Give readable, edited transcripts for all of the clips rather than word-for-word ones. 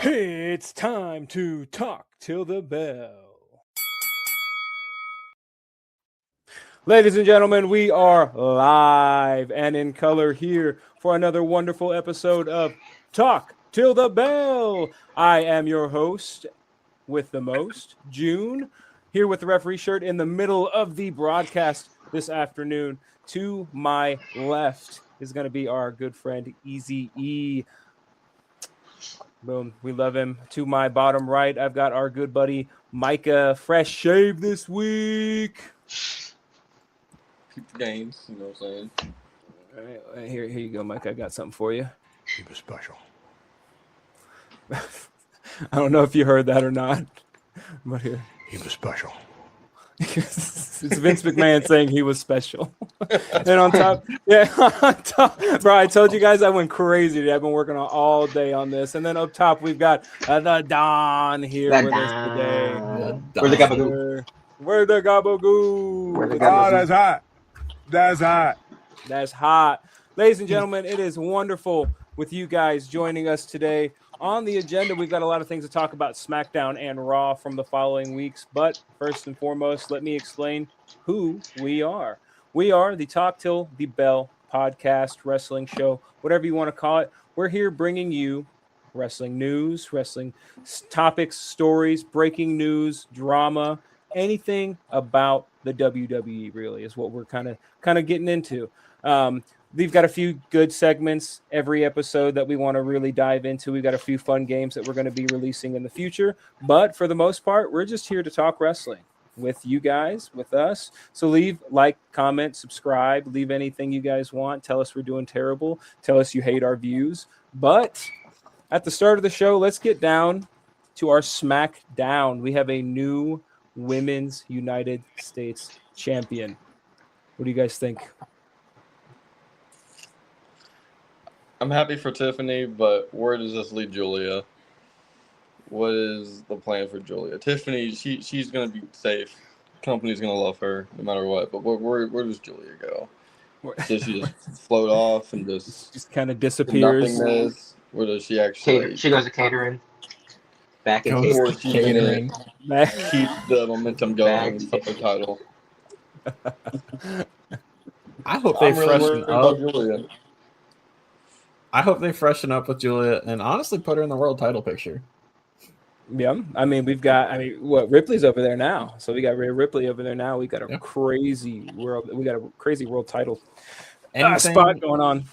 It's time to talk till the bell. Ladies and gentlemen, we are live and in color here for another wonderful episode of Talk Till the Bell. I am your host with the most, June, here with the referee shirt in the middle of the broadcast this afternoon. To my left is going to be our good friend, Easy E. Boom. We love him. To my bottom right, I've got our good buddy, Micah. Fresh shave this week. Keep the games, you know what I'm saying? All right, here you go, Micah. I got something for you. He was special. I don't know if you heard that or not, but here. He was special. It's Vince McMahon saying he was special. And on top, bro, I told you guys I went crazy today. I've been working on all day on this. And then up top, we've got the Don here with us today. Where's the gabagoo? Where the gabagoo? Oh, that's hot. That's hot. That's hot. Ladies and gentlemen, it is wonderful with you guys joining us today. On the agenda, we've got a lot of things to talk about SmackDown and Raw from the following weeks. But first and foremost, let me explain who we are. We are the Talk Till the Bell podcast, wrestling show, whatever you want to call it. We're here bringing you wrestling news, wrestling topics, stories, breaking news, drama, anything about the WWE really is what we're kind of getting into. We've got a few good segments every episode that we want to really dive into. We've got a few fun games that we're going to be releasing in the future. But for the most part, we're just here to talk wrestling with you guys, with us. So leave, like, comment, subscribe, leave anything you guys want. Tell us we're doing terrible. Tell us you hate our views. But at the start of the show, let's get down to our SmackDown. We have a new Women's United States champion. What do you guys think? I'm happy for Tiffany, but where does this lead Julia? What is the plan for Julia? Tiffany, she's going to be safe. Company's going to love her no matter what. But where does Julia go? Does she just float off and just kind of disappears? Nothingness? Where does she actually? She goes to catering. Back in catering. Keep the momentum going for the title. I hope they freshen up. Julia. I hope they freshen up with Julia and honestly put her in the world title picture. Yeah, I mean, Ripley's over there now. So we got Rhea Ripley over there now. We got a crazy world title spot going on.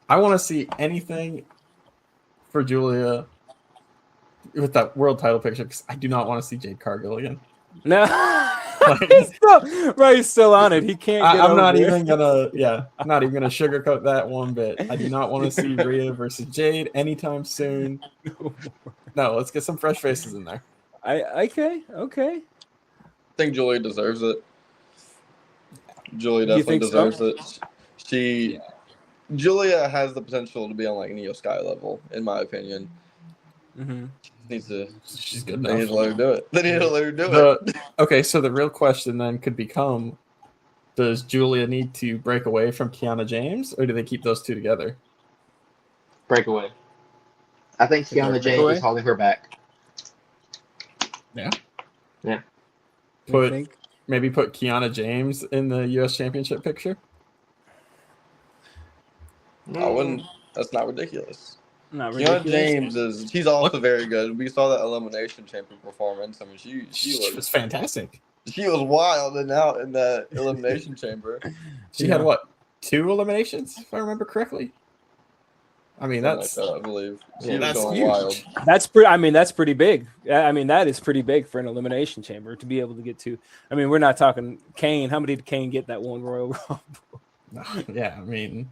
I want to see anything for Julia with that world title picture because I do not want to see Jade Cargill again. No. He's still on it. He can't get I'm not it. even gonna sugarcoat that one bit. I do not want to see Rhea versus Jade anytime soon. No, let's get some fresh faces in there. Okay. I think Julia deserves it. Julia definitely deserves it. Julia has the potential to be on like Neo Sky level, in my opinion. Mm-hmm. She's good enough. They need to let her do it. Okay, so the real question then could become, does Julia need to break away from Kiana James, or do they keep those two together? Breakaway. I think Kiana James is holding her back. Yeah? Yeah. Maybe put Kiana James in the U.S. Championship picture? I wouldn't. That's not ridiculous. Not ridiculous. James she's also very good. We saw that Elimination Chamber performance. I mean, she was fantastic. She was wild and out in that Elimination Chamber. She had what, 2 eliminations, if I remember correctly? I mean, that's like that, I believe. that's going huge. Wild. That's pretty big. I mean, that is pretty big for an elimination chamber to be able to get to. I mean, we're not talking Kane. How many did Kane get that one Royal Rumble? Yeah, I mean,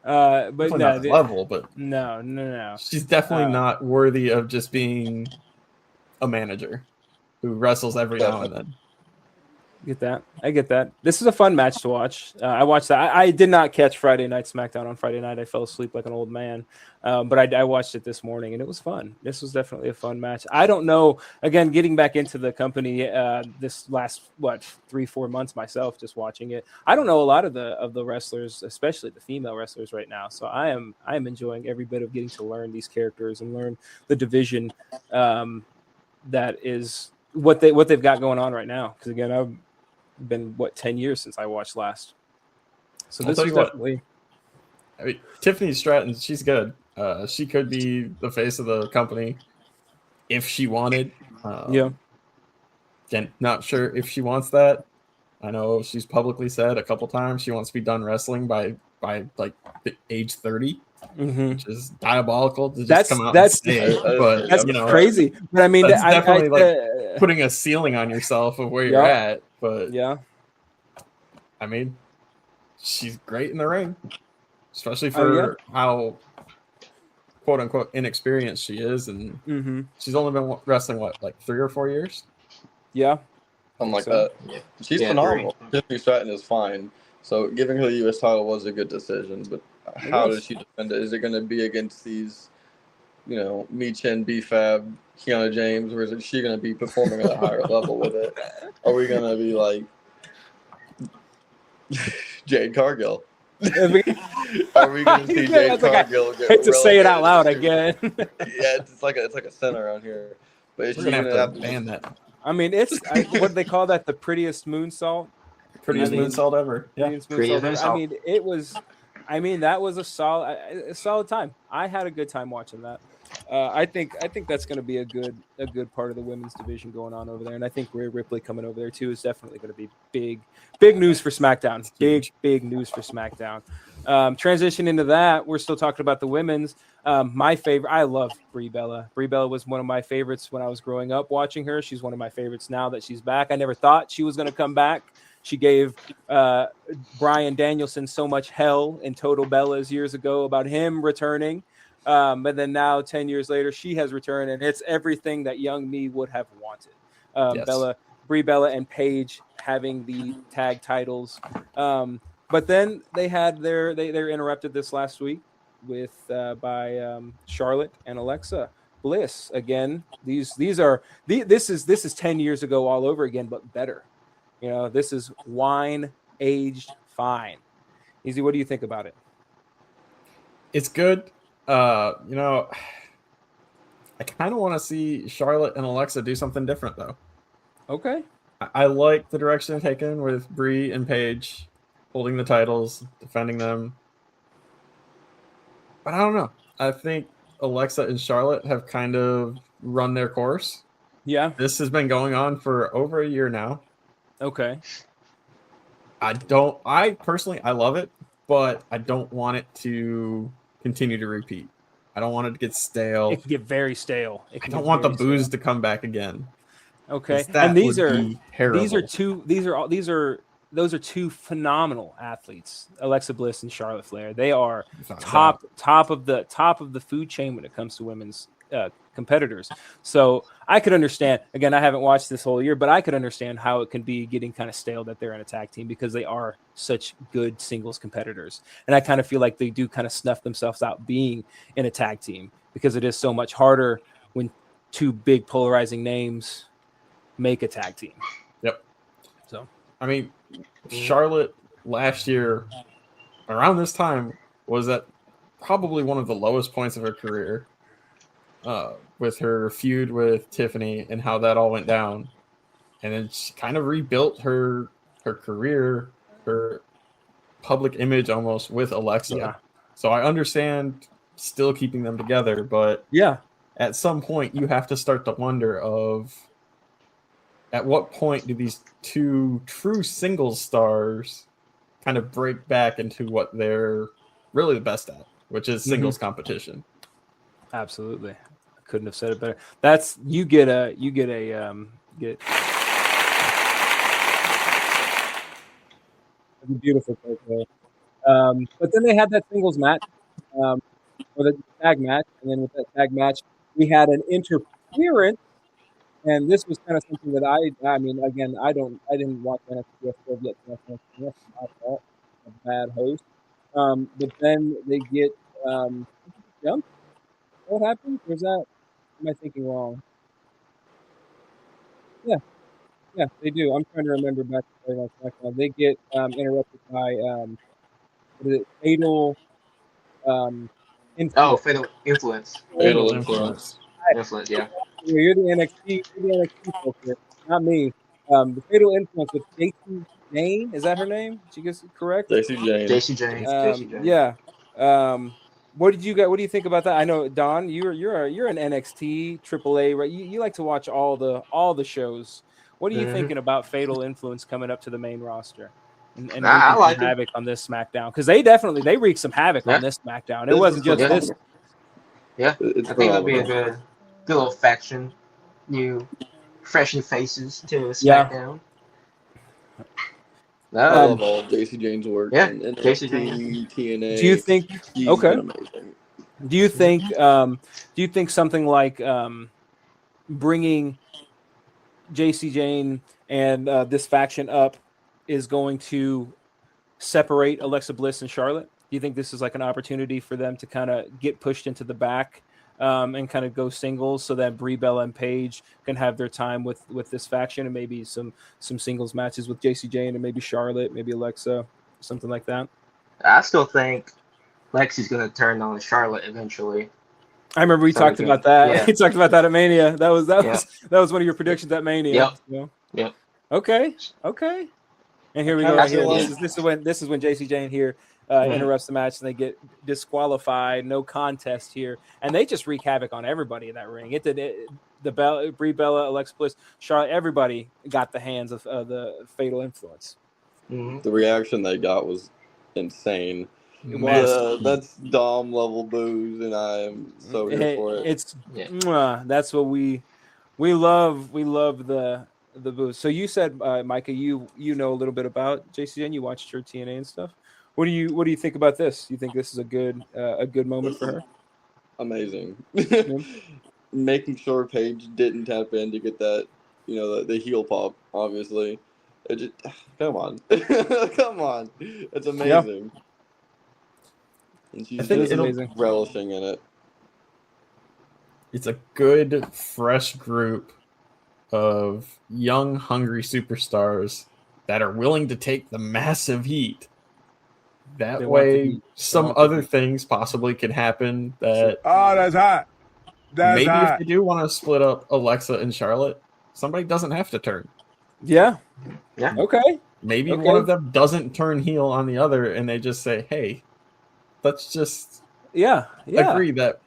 but no, not level, but no. She's definitely not worthy of just being a manager who wrestles every now and then. Get that. I get that. This is a fun match to watch. I watched that. I did not catch Friday Night SmackDown on Friday night. I fell asleep like an old man. But I watched it this morning, and it was fun. This was definitely a fun match. I don't know. Again, getting back into the company this last 3-4 months myself, just watching it. I don't know a lot of the wrestlers, especially the female wrestlers right now. So I am enjoying every bit of getting to learn these characters and learn the division that is what they've got going on right now. Because again, I've been 10 years since I watched last. So this is definitely. I mean, Tiffany Stratton, she's good. She could be the face of the company if she wanted. Again, not sure if she wants that. I know she's publicly said a couple times she wants to be done wrestling by like age 30, which is diabolical to just come out and say it. But that's crazy. But I mean, that's definitely like putting a ceiling on yourself of where you're at. But yeah, I mean, she's great in the ring, especially for how quote unquote inexperienced she is, and she's only been wrestling like 3 or 4 years. Yeah, something like that. Yeah. She's phenomenal. Tiffany Stratton is fine. So giving her the U.S. title was a good decision. But how does she defend it? Is it going to be against these, Michin, B-Fab, Kiana James, or is she going to be performing at a higher level with it? Are we going to be like Jade Cargill? Are we going to see Jade Cargill get hate to say it out loud again. It's like a center around here. But is she going to have to ban that? I mean, what do they call that? The prettiest moonsault? Prettiest moonsault ever. Yeah. Moonsault. I mean, it was. I mean, that was a solid time. I had a good time watching that. I think that's going to be a good part of the women's division going on over there, and I think Rhea Ripley coming over there too is definitely going to be big news for SmackDown. Big news for SmackDown. Transition into that, we're still talking about the women's. My favorite, I love Brie Bella. Brie Bella was one of my favorites when I was growing up watching her. She's one of my favorites now that she's back. I never thought she was going to come back. She gave Bryan Danielson so much hell in Total Bellas years ago about him returning. But then now, 10 years later, she has returned, and it's everything that young me would have wanted. Brie Bella and Paige having the tag titles. But then they had they're interrupted this last week with by Charlotte and Alexa Bliss. Again, this is 10 years ago all over again, but better. This is wine aged fine. Easy, what do you think about it? It's good. I kind of want to see Charlotte and Alexa do something different, though. Okay. I like the direction taken with Brie and Paige holding the titles, defending them. But I don't know. I think Alexa and Charlotte have kind of run their course. Yeah. This has been going on for over a year now. Okay. I personally love it, but I don't want it to continue to repeat. I don't want it to get stale. It can get very stale. I don't want the booze to come back again. Okay. And those are two phenomenal athletes, Alexa Bliss and Charlotte Flair. They are top of the food chain when it comes to women's competitors. So I could understand, again, I haven't watched this whole year, but I could understand how it can be getting kind of stale that they're in a tag team because they are such good singles competitors. And I kind of feel like they do kind of snuff themselves out being in a tag team because it is so much harder when two big polarizing names make a tag team. Yep. So, I mean, Charlotte last year around this time was at probably one of the lowest points of her career. With her feud with Tiffany and how that all went down. And then she kind of rebuilt her career, her public image almost with Alexa. Yeah. So I understand still keeping them together, but at some point you have to start to wonder of at what point do these two true singles stars kind of break back into what they're really the best at, which is singles competition. Absolutely. Couldn't have said it better. That's you get a beautiful play. But then they had that singles match, or the tag match, and then with that tag match, we had an interference And this was kind of something that I mean, again, I didn't watch NXT 12 yet. So that's my fault. I'm a bad host. But then they get jumped. What happened? Was that? Am I thinking wrong? Yeah, yeah, they do. I'm trying to remember back to Friday Night SmackDown. They get interrupted by what is it? Fatal Oh, influence. fatal influence. Fatal Fatal influence. Influence, yeah. You're the NXT folk here, not me. The fatal influence with Stacey Jane. Is that her name? She gets it correct. JC Jane. JC Jane. JC Jane. Yeah. What did you get? What do you think about that? I know Don, you're an NXT AAA, right? You like to watch all the shows. What are you thinking about Fatal Influence coming up to the main roster and I wreaking like some it. havoc on this SmackDown? Because they wreaked some havoc on this SmackDown. It wasn't just this. Yeah, It's I think it'll be a phenomenal. good little faction. Fresh new faces to SmackDown. I love all JC Jane's work. Yeah, and JC NXT, TNA. Do you think? She's Okay. been amazing. Do you think something like bringing JC Jane and this faction up is going to separate Alexa Bliss and Charlotte? Do you think this is like an opportunity for them to kind of get pushed into the back and kind of go singles so that Brie Bella and Paige can have their time with this faction and maybe some singles matches with JC Jane and maybe Charlotte, maybe Alexa, something like that? I still think Lexi's gonna turn on Charlotte eventually. I remember we talked about that. Yeah. We talked about that at Mania. That was one of your predictions at Mania. Yep. So. Yep. Okay. And here we go. Right here. This is when JC Jane here interrupts the match and they get disqualified. No contest here, and they just wreak havoc on everybody in that ring. Brie Bella, Alexa Bliss, Charlotte, everybody got the hands of the Fatal Influence. The reaction they got was insane. That's Dom level booze, and I am so here for it. That's what we love. We love the booze. So you said, Micah, you know a little bit about JCN. You watched her TNA and stuff. What do you think about this? You think this is a good moment for her? Amazing. Making sure Paige didn't tap in to get that, the heel pop. Obviously, come on, come on. It's amazing. Yeah. And she's just relishing in it. It's a good, fresh group of young, hungry superstars that are willing to take the massive heat. That way, some other things possibly can happen. That's hot. Maybe if they do want to split up Alexa and Charlotte, somebody doesn't have to turn. Yeah. Okay. Maybe one of them doesn't turn heel on the other, and they just say, "Hey, let's just agree that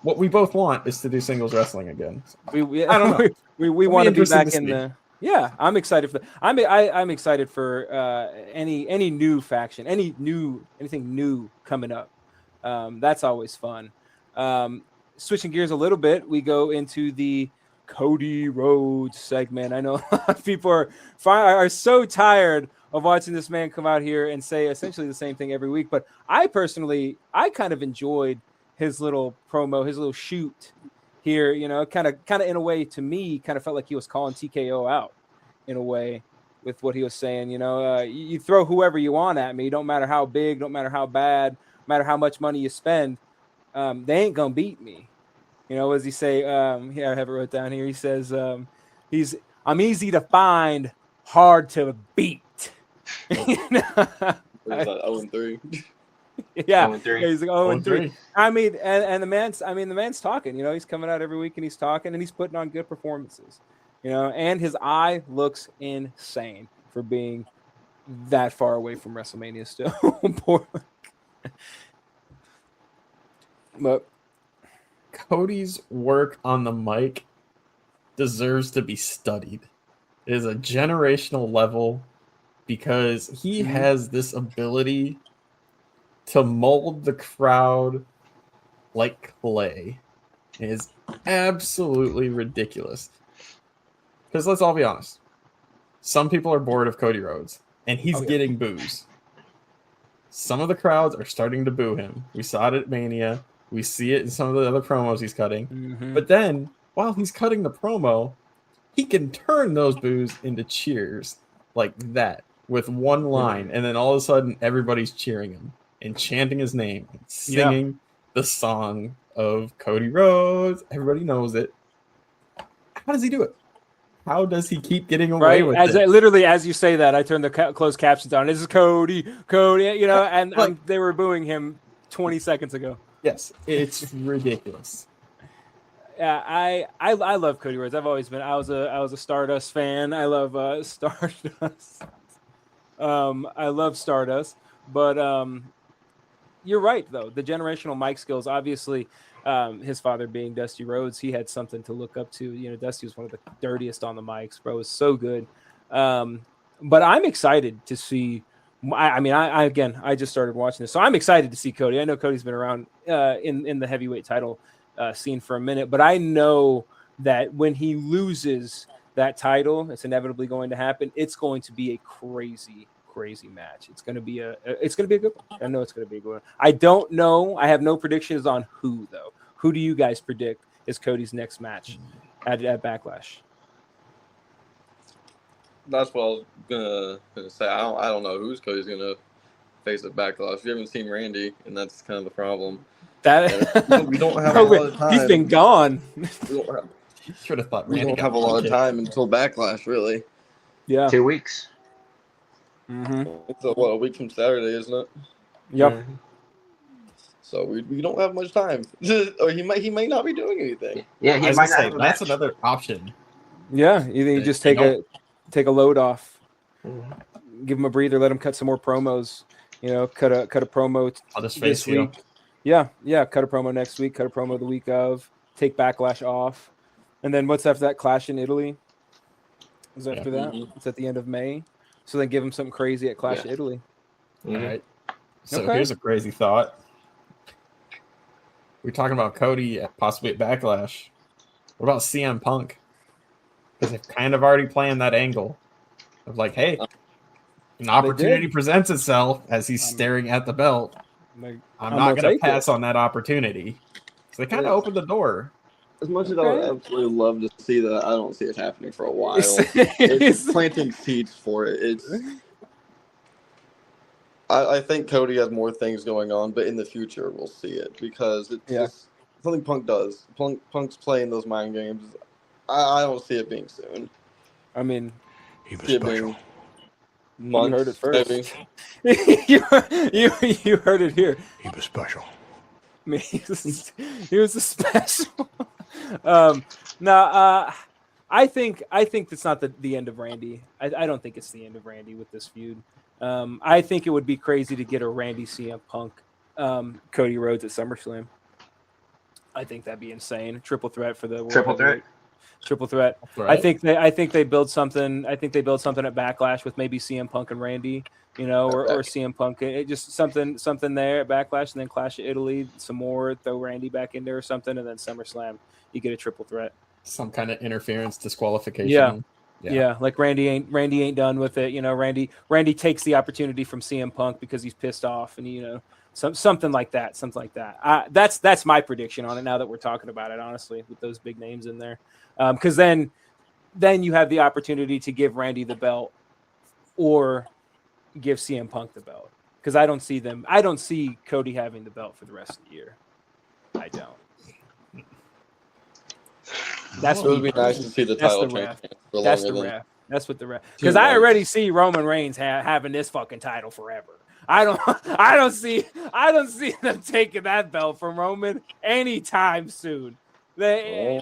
what we both want is to do singles wrestling again." I don't know. we want to be back in the. Yeah, I'm excited for. I'm excited for any new faction, anything new coming up. That's always fun. Switching gears a little bit, we go into the Cody Rhodes segment. I know a lot of people are so tired of watching this man come out here and say essentially the same thing every week. But I kind of enjoyed his little promo, his little shoot here. Kind of in a way, to me, kind of felt like he was calling TKO out in a way with what he was saying. You throw whoever you want at me, don't matter how big, don't matter how bad, no matter how much money you spend, they ain't gonna beat me. What does he say? Here, I have it wrote down here. He says, I'm easy to find, hard to beat. What is that, 0-3? Yeah, 0-3. He's like 0-3. I mean, and the man's talking. He's coming out every week and he's talking and he's putting on good performances. And his eye looks insane for being that far away from WrestleMania still. But Cody's work on the mic deserves to be studied. It is a generational level because he has this ability to mold the crowd like clay. It is absolutely ridiculous. Because let's all be honest. Some people are bored of Cody Rhodes, and he's getting boos. Some of the crowds are starting to boo him. We saw it at Mania. We see it in some of the other promos he's cutting. But then, while he's cutting the promo, he can turn those boos into cheers like that with one line, and then all of a sudden everybody's cheering him and chanting his name and singing the song of Cody Rhodes. Everybody knows it. How does he do it? How does he keep getting away with it? Literally, as you say that, I turned the closed captions on. This is Cody, and Like, they were booing him 20 seconds ago. Yes, it's ridiculous. Yeah, I love Cody Rhodes. I've always been. I was a Stardust fan. I love Stardust. I love Stardust, but you're right though. The generational mic skills, obviously. His father being Dusty Rhodes, he had something to look up to. You know, Dusty was one of the dirtiest on the mics, bro. It was so good. But I'm excited to see. I just started watching this, so I'm excited to see Cody. I know Cody's been around in the heavyweight title scene for a minute, but I know that when he loses that title, it's inevitably going to happen. It's going to be a crazy match. It's going to be a good one. I know it's going to be a good one. I don't know. I have no predictions on who though. Who do you guys predict is Cody's next match at Backlash? That's what I was gonna say. I don't know who's Cody's gonna face at Backlash. We haven't seen Randy, and that's kind of the problem. We don't have a lot of time. He's been gone. Should have thought We don't have a lot of time until Backlash, really. Yeah, 2 weeks. Mm-hmm. It's a week from Saturday, isn't it? Yep. Mm-hmm. So we don't have much time. Or he might not be doing anything. Yeah, he might not have a that's match. another option. Yeah, you just take a load off, Mhm. give him a breather, let him cut some more promos. You know, cut a promo I'll just this face you. week. Yeah, cut a promo next week. Cut a promo the week of. Take Backlash off, and then what's after that? Clash in Italy. Is after that? Mhm. It's at the end of May. So then give him something crazy at Clash Yeah. Italy. All right. So Okay. here's a crazy thought. We're talking about Cody possibly at Backlash. What about CM Punk? Because they've kind of already planned that angle of like, hey, an opportunity presents itself as he's staring at the belt. Like, I'm I'm not gonna going take to pass on that opportunity. So they kind of opened the door. As much as I would absolutely love to see that, I don't see it happening for a while. It's- It's planting seeds for it. I think Cody has more things going on, but in the future we'll see it because it's just something Punk does. Punk's playing those mind games. I don't see it being soon. I mean, He was See it special. being you months, heard it first. maybe. you heard it here. He was special. I mean, he was a special. I think that's not the end of Randy. I don't think it's the end of Randy with this feud. I think it would be crazy to get a Randy CM Punk, Cody Rhodes at SummerSlam. I think that'd be insane. Triple threat for the World Triple threat. Triple threat. Right. I think they build something. I think they build something at Backlash with maybe CM Punk and Randy, or CM Punk. It just something there at Backlash, and then Clash of Italy, some more. Throw Randy back in there or something, and then SummerSlam, you get a triple threat. Some kind of interference, disqualification. Yeah, like Randy ain't done with it. Randy takes the opportunity from CM Punk because he's pissed off, and something like that. That's my prediction on it. Now that we're talking about it, honestly, with those big names in there, because then you have the opportunity to give Randy the belt or give CM Punk the belt. Because I don't see Cody having the belt for the rest of the year. I don't. That's It would be nice to see the that's title the change. ref. for That's longer the than- ref. That's what the ref. 2 Because I months. already see Roman Reigns having this fucking title forever. I don't see them taking that belt from Roman anytime soon. We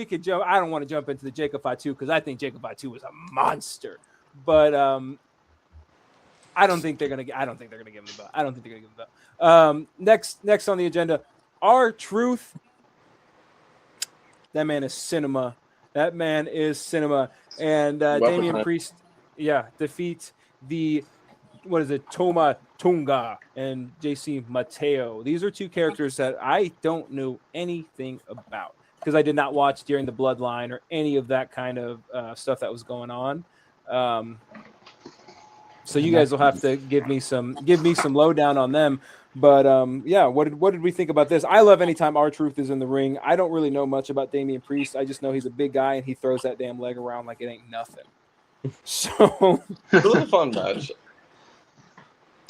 could jump. I don't want to jump into the Jacob Fatu because I think Jacob Fatu was a monster, but I don't think they're gonna give him the belt. I don't think they're gonna give him the belt. Next on the agenda, R-Truth. That man is cinema. And Damian Priest, defeats Toma Tunga and JC Mateo. These are two characters that I don't know anything about because I did not watch during the Bloodline or any of that kind of stuff that was going on. So you guys will have to give me some lowdown on them. But yeah, what did we think about this? I love anytime R-Truth is in the ring. I don't really know much about Damian Priest. I just know he's a big guy and he throws that damn leg around like it ain't nothing. So It was a fun match.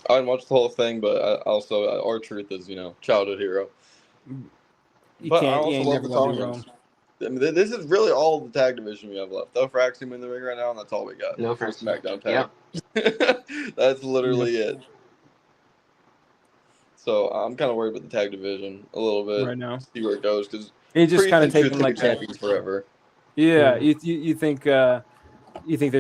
I didn't watch the whole thing, but R-Truth is, childhood hero. you But I can't. You also ain't love never the gonna be Tongans. wrong. I mean, this is really all the tag division we have left. No Fraxium in the ring right now, and that's all we got. No for Fraxium. SmackDown tag. That's literally it. So I'm kind of worried about the tag division a little bit. Right now. See where it goes, because It just kind of taking like champions forever. Yeah, you think they're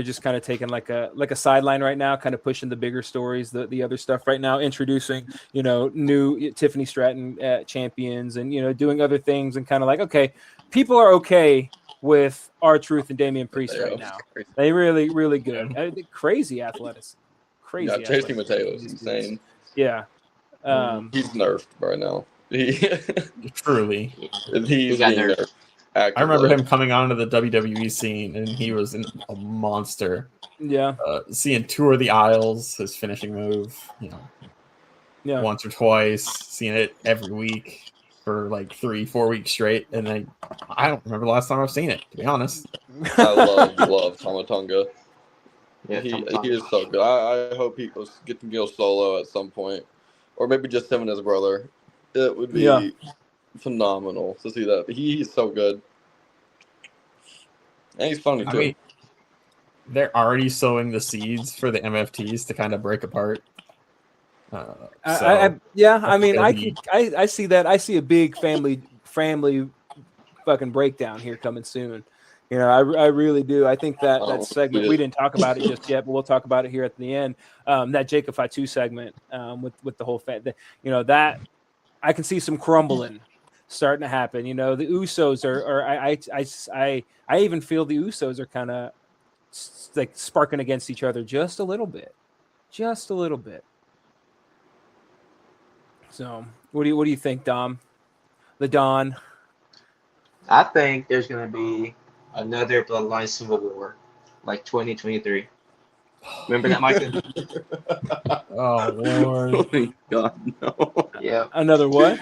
just kind of taking like a sideline right now, kind of pushing the bigger stories, the other stuff right now, introducing new Tiffany Stratton champions, and doing other things, and kind of like, okay, people are okay with R-Truth and Damian Priest right now. They really really good, crazy athletics, crazy. Yeah, Chasing Mateo is insane. Yeah, he's nerfed right now. Truly, he's being nerfed. I remember him coming onto the WWE scene, and he was a monster. Yeah. Seeing Tour the Isles, his finishing move, once or twice, seeing it every week for like 3-4 weeks straight, and then I don't remember the last time I've seen it, to be honest. I love Tamatonga. Yeah, he is so good. I hope he can go solo at some point, or maybe just him and his brother. It would be phenomenal to see that. He's so good. And he's funny, too. I mean, they're already sowing the seeds for the MFTs to kind of break apart. I mean, I see that. I see a big family fucking breakdown here coming soon. I really do. I think that segment, we didn't talk about it just yet, but we'll talk about it here at the end. That Jacob Fatu segment with the whole that I can see some crumbling starting to happen. The Usos I even feel the Usos are kind of like sparking against each other just a little bit. So what do you think, Dom? The Don? I think there's going to be another Bloodline Civil War, like 2023. Remember that, Michael? Oh, Lord. Oh, my God, no. Yeah. Another what?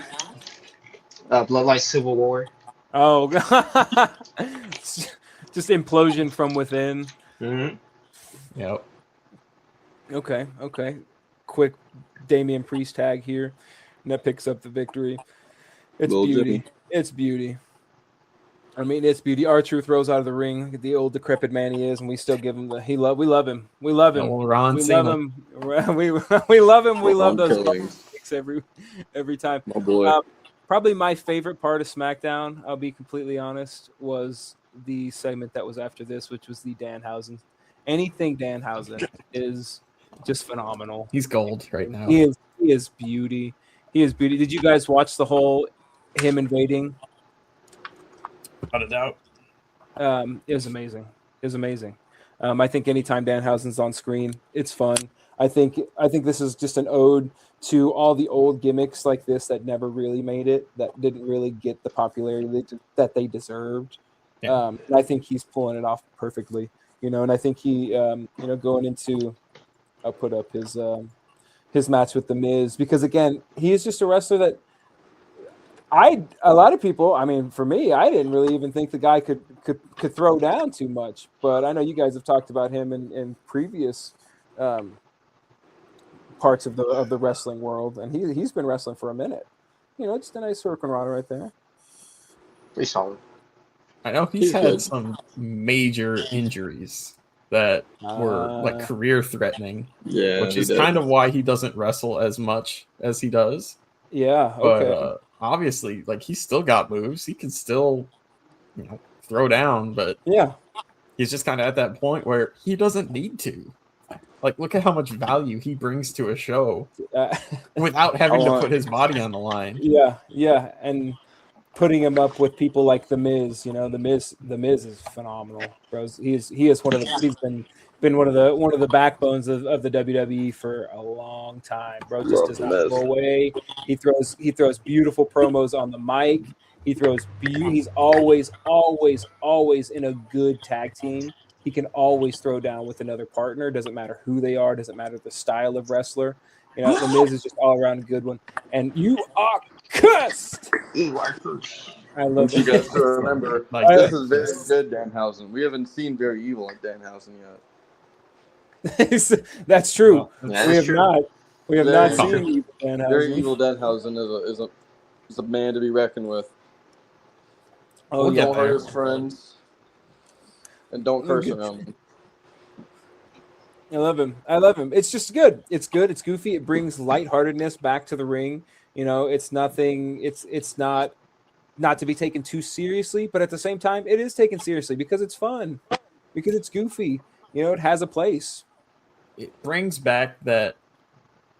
Bloodline Civil War. Oh, God. Just implosion from within. Mm-hmm. Yep. Okay. Quick Damian Priest tag here. And that picks up the victory. It's beauty. Jimmy. It's beauty. I mean, it's beauty. R-Truth throws out of the ring, the old decrepit man he is, and we still give him we love him. We love him. Ron we Cena. love him. We love him. We love those kicks every time. My boy. Probably my favorite part of SmackDown, I'll be completely honest, was the segment that was after this, which was the Danhausen. Anything Danhausen is just phenomenal. He's gold right now. He is beauty. He is beauty. Did you guys watch the whole him invading? Without a doubt. It was amazing. I think anytime Danhausen's on screen, it's fun. I think this is just an ode to all the old gimmicks like this that never really made it, that didn't really get the popularity that they deserved. Yeah. And I think he's pulling it off perfectly, and I think he, going into, I'll put up his match with The Miz, because again, he is just a wrestler that a lot of people, I mean, for me, I didn't really even think the guy could throw down too much, but I know you guys have talked about him in previous parts of the wrestling world, and he's been wrestling for a minute. Just a nice circle run right there. Pretty solid. I know he's had some major injuries that were like career threatening. Yeah, which is kind of why he doesn't wrestle as much as he does. Yeah, okay. But obviously, like, he's still got moves. He can still, throw down, but he's just kind of at that point where he doesn't need to. Like, look at how much value he brings to a show without having to put his body on the line. Yeah, and putting him up with people like The Miz. The Miz is phenomenal, bros. He's been one of the backbones of the WWE for a long time, bro. Just does not go away. He throws beautiful promos on the mic. He's always in a good tag team. he can always throw down with another partner. Doesn't matter who they are. Doesn't matter the style of wrestler. You know, The Miz is just all around a good one. And you are cussed. You are cursed. I love You it. guys to remember, Like, this is very good Danhausen. We haven't seen very evil like Danhausen yet. That's true. That We is have true. not. We have Very not true. seen evil Danhausen. Very evil Danhausen is a man to be reckoned with. Oh, We'll yeah. Don't hurt his friends, and don't curse around them. I love him. I love him. It's just good. It's good. It's goofy. It brings lightheartedness back to the ring. You know, it's nothing. It's not to be taken too seriously, but at the same time, it is taken seriously because it's fun, because it's goofy. You know, it has a place. It brings back that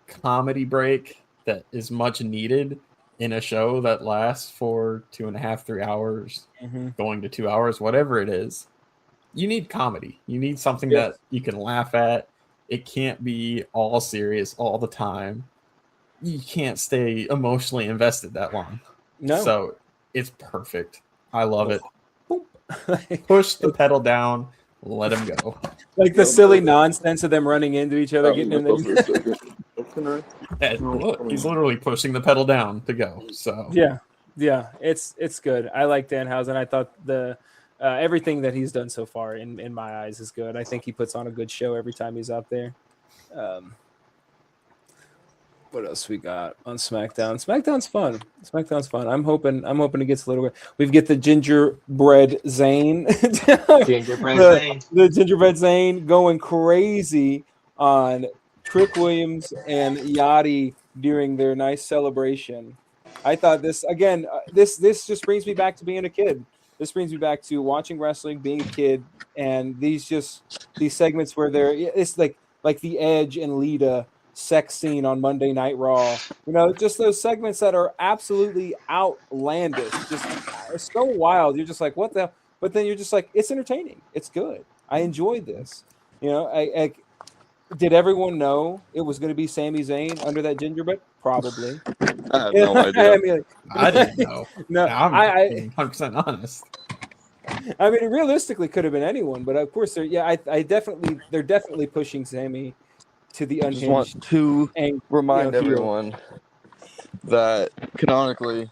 comedy break that is much needed in a show that lasts for 2.5, 3 hours, going to 2 hours, whatever it is. You need comedy. You need something Yes. that you can laugh at. It can't be all serious all the time. You can't stay emotionally invested that long. No. So it's perfect. I love it. Like Push the pedal down. Let him go. the silly nonsense of them running into each other, getting in there. And look, he's literally pushing the pedal down to go. So Yeah, it's good. I like Danhausen. I thought the everything that he's done so far in my eyes is good. I think he puts on a good show every time he's out there. What else we got on SmackDown? SmackDown's fun. I'm hoping it gets a little bit. We get the gingerbread Zane. Gingerbread Zane. The gingerbread Zane going crazy on Trick Williams and Yachty during their nice celebration. I thought this again. This just brings me back to being a kid. This brings me back to watching wrestling, being a kid, and these segments where it's like the Edge and Lita sex scene on Monday Night Raw. You know, just those segments that are absolutely outlandish, just so wild. You're just like, what the? But then you're just like, it's entertaining. It's good. I enjoyed this. You know, I did everyone know it was going to be Sami Zayn under that gingerbread? Probably. I have no idea. I mean, I didn't know. no, I'm being 100% honest. I mean, it realistically could have been anyone, but of course, they're definitely pushing Sami to the I just want unhinged. to And remind you know, heel. everyone that canonically,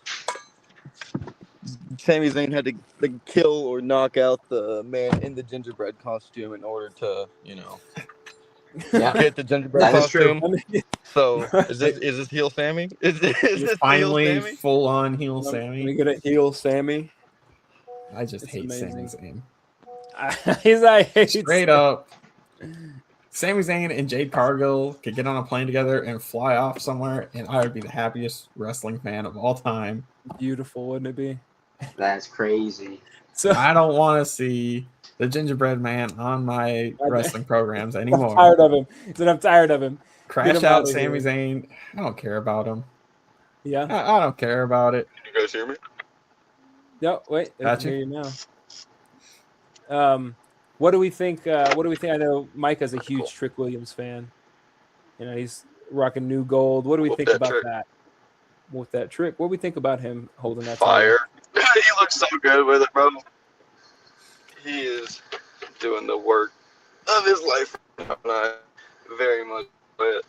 Sami Zayn had to kill or knock out the man in the gingerbread costume in order to, Yeah. get the gingerbread That is true. costume. So is this heel Sammy? Is this Finally, heel Sammy? full on heel We Sammy. gonna heel Sammy. I just It's hate amazing. Sami Zayn. I hate Straight up, Sami Zayn and Jade Cargill could get on a plane together and fly off somewhere, and I would be the happiest wrestling fan of all time. Beautiful, wouldn't it be? That's crazy. So I don't want to see the gingerbread man on my wrestling programs I'm anymore. tired of him. He said, I'm tired of him. Crash Get him out outta Sami here. Zayn. I don't care about him. Yeah. I don't care about it. Can you guys hear me? No, wait. I Gotcha. can hear you now. What do we think? I know Mike is a huge Trick Williams fan. You know, he's rocking new gold. What do we Whoop think that about trick. that? With that trick, what do we think about him holding that? Fire. He looks so good with it, bro. He is doing the work of his life. And I very much enjoy it.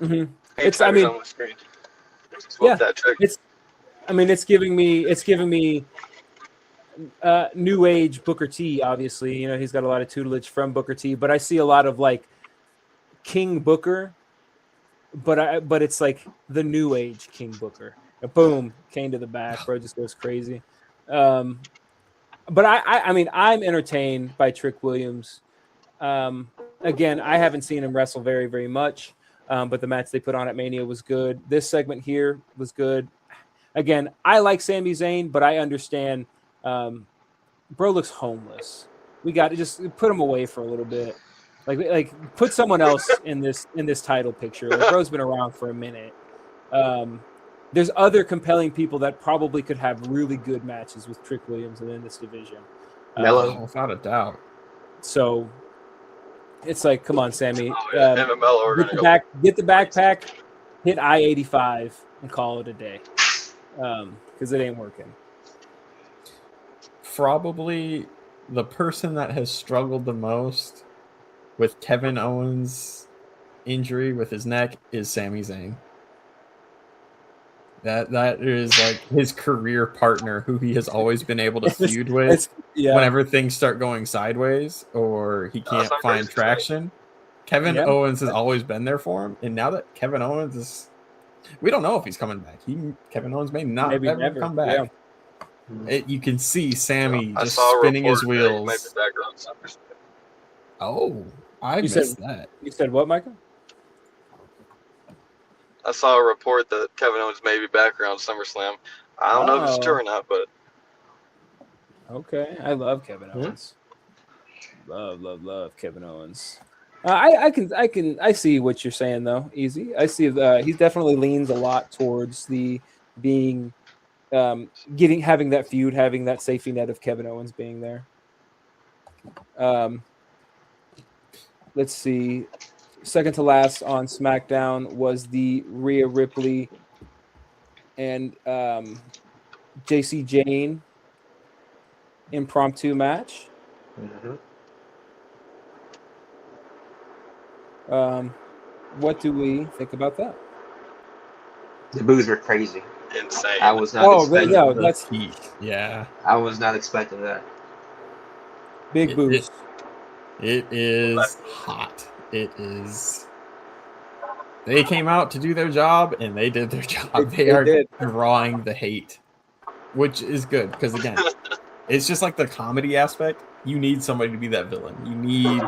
Mm-hmm. It's, I mean, on my screen. Whoop yeah, that trick. it's giving me new age Booker T. Obviously, you know, he's got a lot of tutelage from Booker T. But I see a lot of like King Booker, but it's like the new age King Booker. Boom, Kane to the back, bro, just goes crazy. But I mean, I'm entertained by Trick Williams. Again, I haven't seen him wrestle very, very much, but the match they put on at Mania was good. This segment here was good. Again, I like Sami Zayn, but I understand. Bro looks homeless. We got to just put him away for a little bit. Like put someone else in this title picture. Like, bro's been around for a minute. There's other compelling people that probably could have really good matches with Trick Williams in this division. Mello. Without a doubt. So it's like, come on, Sammy. Him and Mello are Get the backpack, hit I-85, and call it a day. Because it ain't working. Probably the person that has struggled the most with Kevin Owens' injury with his neck is Sami Zayn. That is like his career partner who he has always been able to feud with whenever things start going sideways or he can't find traction. Kevin Owens has always been there for him, and now that Kevin Owens is, we don't know if he's coming back. Kevin Owens may not ever come back. You can see Sammy just spinning his wheels. Oh, I missed that. You said what, Michael? I saw a report that Kevin Owens may be back around SummerSlam. I don't know if it's true or not, but okay. I love Kevin Owens. Love Kevin Owens. I see what you're saying though. Easy. I see he definitely leans a lot towards the being having that feud, having that safety net of Kevin Owens being there. Let's see. Second to last on SmackDown was the Rhea Ripley and JC Jane impromptu match. What do we think about that? The boos were crazy. Insane. I was not expecting that. That's heat. Yeah. I was not expecting that. Big boos. It is hot. It is. They came out to do their job, and they did their job. They are drawing the hate, which is good because again, it's just like the comedy aspect. You need somebody to be that villain. You need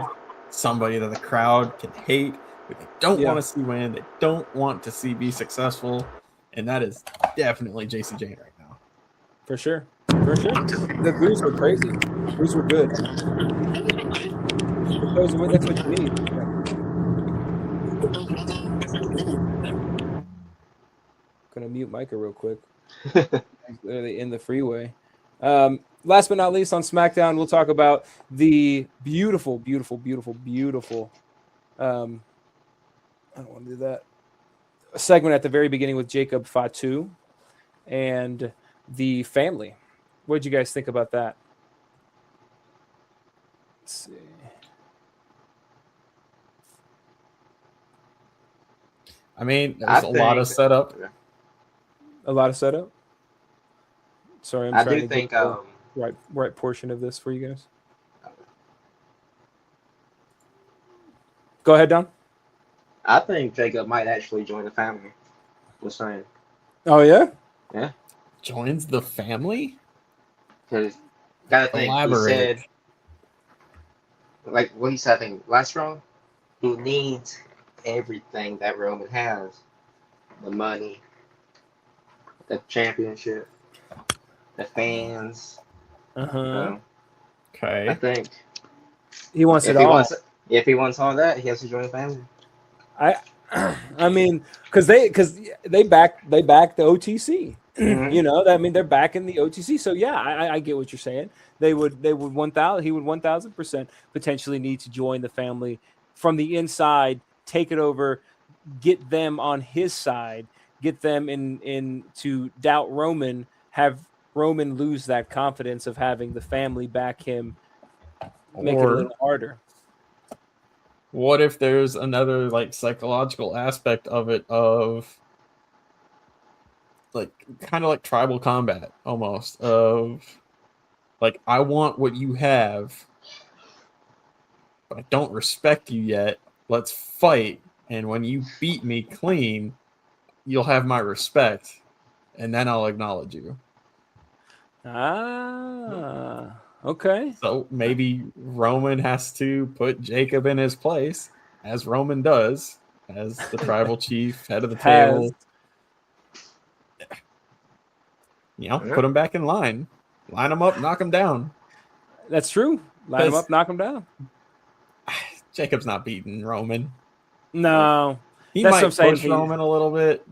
somebody that the crowd can hate, but they don't want to see win. They don't want to see be successful, and that is definitely JC Jane right now. For sure. The boos were crazy. The boos were good. That's what you need. Gonna mute Micah real quick. Literally in the freeway. Last but not least on SmackDown, we'll talk about the beautiful. I don't want to do that. A segment at the very beginning with Jacob Fatu and the family. What did you guys think about that? Let's see. I mean, there's a lot of setup. A lot of setup. Sorry, I'm trying to think get the right portion of this for you guys. Go ahead, Don. I think Jacob might actually join the family. Just saying. Oh yeah. Yeah. Joins the family. Because gotta think. Elaborate. He said, like what he said, I think last round, he needs everything that Roman has: the money, the championship, the fans. Okay. I think he wants it all. If he wants all that, he has to join the family. I mean, because they back the OTC. You know, I mean, they're backing the OTC. So yeah, I get what you're saying. He would 1000% potentially need to join the family from the inside, take it over, get them on his side, get them in to doubt Roman, have Roman lose that confidence of having the family back him, make it a little harder. What if there's another like psychological aspect of it, of like kind of like tribal combat almost, of like, I want what you have, but I don't respect you yet. Let's fight, and when you beat me clean, you'll have my respect, and then I'll acknowledge you. Okay. So maybe Roman has to put Jacob in his place, as Roman does, as the tribal chief, head of the table. You know, put him back in line. Line him up, knock him down. That's true. Line him up, knock him down. Jacob's not beating Roman. No. He might push Roman a little bit,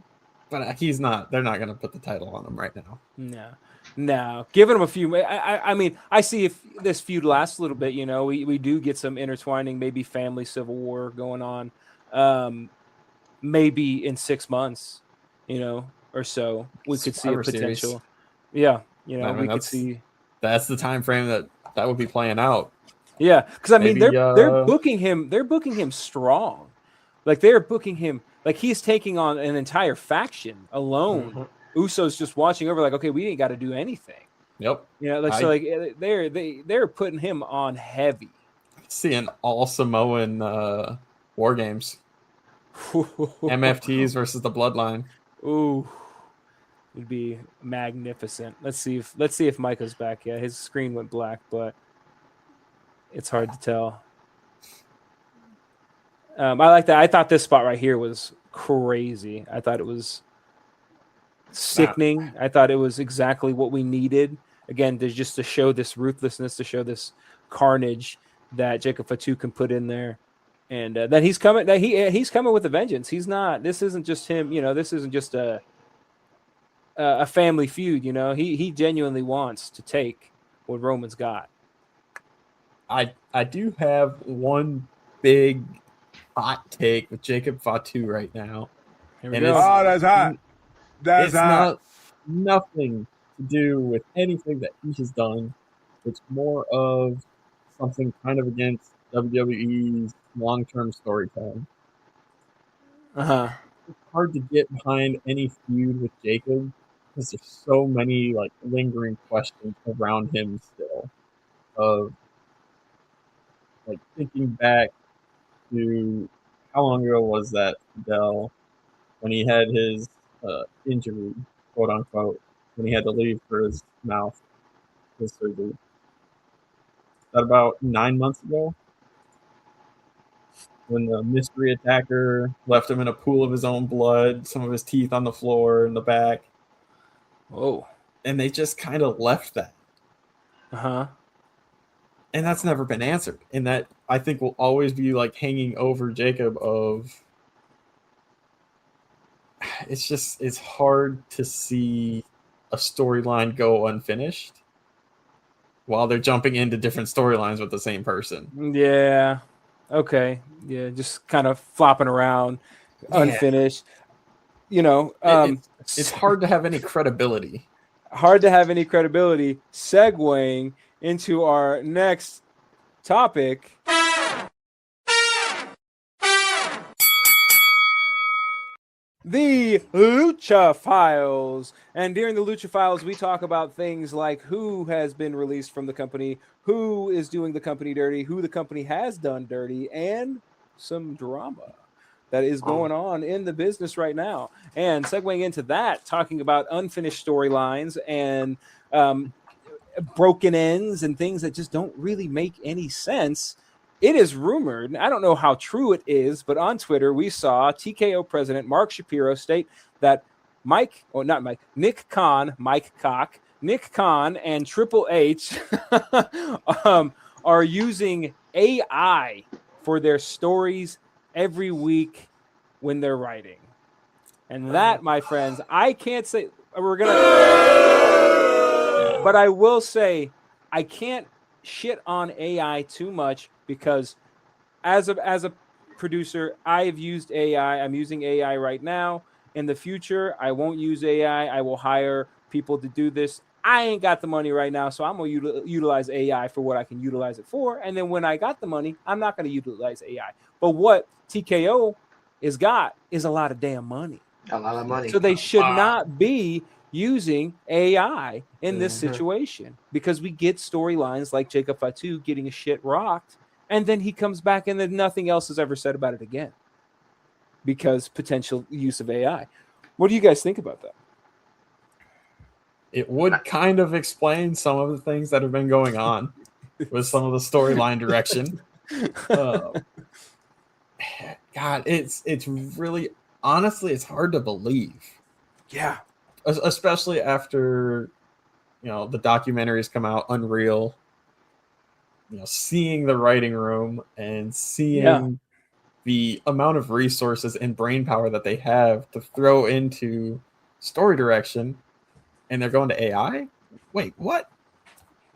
but he's not. They're not going to put the title on him right now. No. Giving him a few. I mean, I see if this feud lasts a little bit, you know, we do get some intertwining, maybe family civil war going on. Maybe in 6 months, you know, or so, we could see a potential. Yeah. You know, we could see. That's the time frame that that would be playing out. Yeah, because I mean Maybe, they're booking him. They're booking him strong. Like they're booking him like he's taking on an entire faction alone. Usos just watching over, like, okay, we ain't got to do anything. Yep. You know, like so, like they're putting him on heavy. Seeing all Samoan war games, MFTs versus the Bloodline. Ooh, it'd be magnificent. Let's see if Micah's back. Yeah, his screen went black, but it's hard to tell. I like that. I thought this spot right here was crazy. I thought it was sickening. I thought it was exactly what we needed. Again, just to show this ruthlessness, to show this carnage that Jacob Fatu can put in there, and that he's coming. That he's coming with a vengeance. He's not. This isn't just him. You know, this isn't just a family feud. You know, he genuinely wants to take what Roman's got. I do have one big hot take with Jacob Fatu right now. Here we And go. Oh, that's hot. That's It's hot. nothing to do with anything that he has done. It's more of something kind of against WWE's long-term storytelling. Uh-huh. It's hard to get behind any feud with Jacob because there's so many like lingering questions around him still. Of like thinking back to how long ago was that, Fidel, when he had his injury, quote unquote, when he had to leave for his mouth, his surgery. Is that about 9 months ago? When the mystery attacker left him in a pool of his own blood, some of his teeth on the floor in the back. Whoa. And they just kind of left that. Uh-huh. And that's never been answered. And that, I think, will always be like hanging over Jacob of... It's hard to see a storyline go unfinished while they're jumping into different storylines with the same person. Yeah. Okay. Yeah, just kind of flopping around, unfinished. You know, It's hard to have any credibility. hard to have any credibility. Segueing into our next topic. The Lucha Files. And during the Lucha Files, we talk about things like who has been released from the company, who is doing the company dirty, who the company has done dirty, and some drama that is going on in the business right now. And segueing into that, talking about unfinished storylines and broken ends and things that just don't really make any sense. It is rumored, and I don't know how true it is, but on Twitter we saw TKO president Mark Shapiro state that Nick Khan and Triple H are using AI for their stories every week when they're writing. And that, my friends, I can't say but I will say I can't shit on AI too much, because as a producer, I've used AI. I'm using AI right now. In the future, I won't use AI. I will hire people to do this. I ain't got the money right now, so I'm going to utilize AI for what I can utilize it for. And then when I got the money, I'm not going to utilize AI. But what TKO is got is a lot of damn money. A lot of money. So they should not be using AI in this situation, because we get storylines like Jacob Fatu getting a shit rocked, and then he comes back and then nothing else is ever said about it again because potential use of AI. What do you guys think about that? It would kind of explain some of the things that have been going on with some of the storyline direction. God, it's really, honestly, it's hard to believe. Yeah. Especially after, the documentaries come out, Unreal, seeing the writing room and seeing the amount of resources and brain power that they have to throw into story direction, and they're going to AI? Wait, what?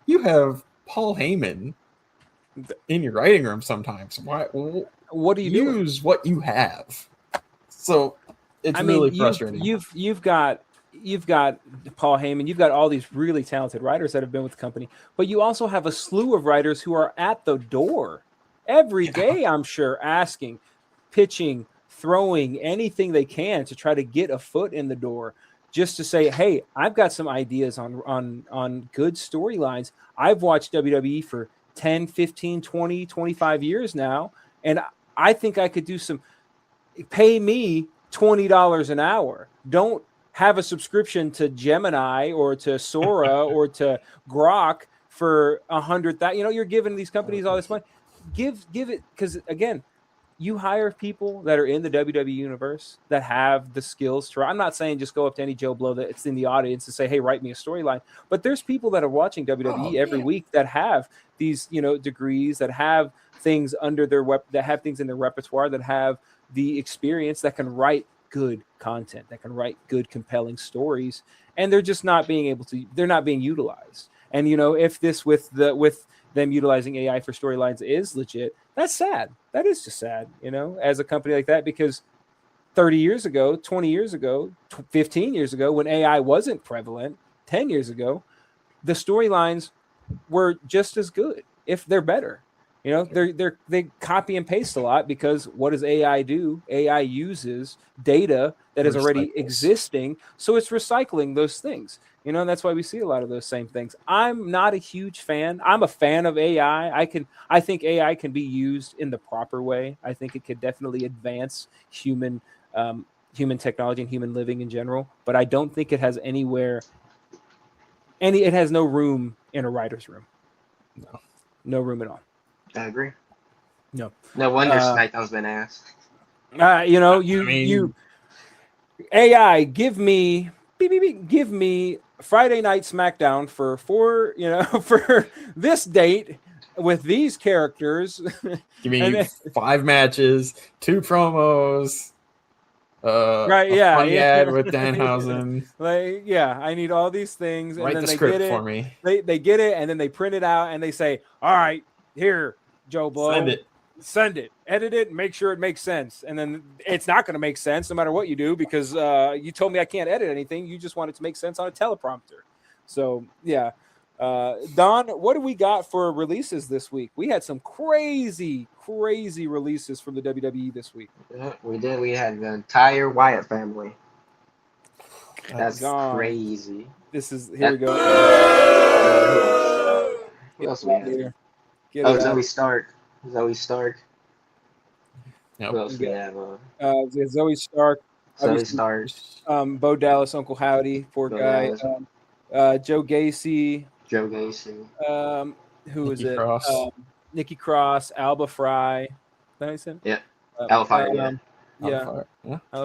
You have Paul Heyman in your writing room sometimes. Why? What do you use what you have? So it's really frustrating. You've got you've got Paul Heyman, you've got all these really talented writers that have been with the company, but you also have a slew of writers who are at the door every day, I'm sure, asking, pitching, throwing anything they can to try to get a foot in the door, just to say, hey, I've got some ideas on good storylines. I've watched WWE for 10, 15, 20, 25 years now, and I think I could do some. Pay me $20 an hour. Don't have a subscription to Gemini or to Sora or to Grok for $100,000. You know, you're giving these companies all this money. Give it, because again, you hire people that are in the WWE universe that have the skills to. I'm not saying just go up to any Joe Blow that's in the audience and say, "Hey, write me a storyline." But there's people that are watching WWE every week that have these, degrees, that have things under their that have things in their repertoire, that have the experience, that can write good content, that can write good, compelling stories, and they're just not being able to. They're not being utilized. And if this with them utilizing AI for storylines is legit, that's sad. That is just sad, as a company like that, because 30 years ago, 20 years ago, 15 years ago, when AI wasn't prevalent, 10 years ago, the storylines were just as good, if they're better. They copy and paste a lot, because what does AI do? AI uses data that is already existing, so it's recycling those things. And that's why we see a lot of those same things. I'm not a huge fan. I'm a fan of AI. I think AI can be used in the proper way. I think it could definitely advance human technology and human living in general. But I don't think it has it has no room in a writer's room. No room at all. I agree. No. No wonder SmackDown's been asked. AI, give me Friday Night SmackDown for for this date with these characters. Give me 5 matches, 2 promos. Right? A funny ad with Danhausen. I need all these things. Write and then the script get it. for me. They get it, and then they print it out, and they say, "All right, here, Joe Blow, send it, edit it, and make sure it makes sense." And then it's not going to make sense no matter what you do, because you told me I can't edit anything. You just want it to make sense on a teleprompter. So yeah, Don, what do we got for releases this week? We had some crazy releases from the WWE this week. Yeah, we did. We had the entire Wyatt family. That's crazy. Here we go. Who else we had? Zoe Stark. Zoe Stark. Yep. Who else we have? Zoe Stark. Zoe Stark. Bo Dallas, Uncle Howdy, poor guy. Joe Gacy. Who was it? Nikki Cross, Alba Fry. Is that how you said? Yeah. Alba Fire. Alba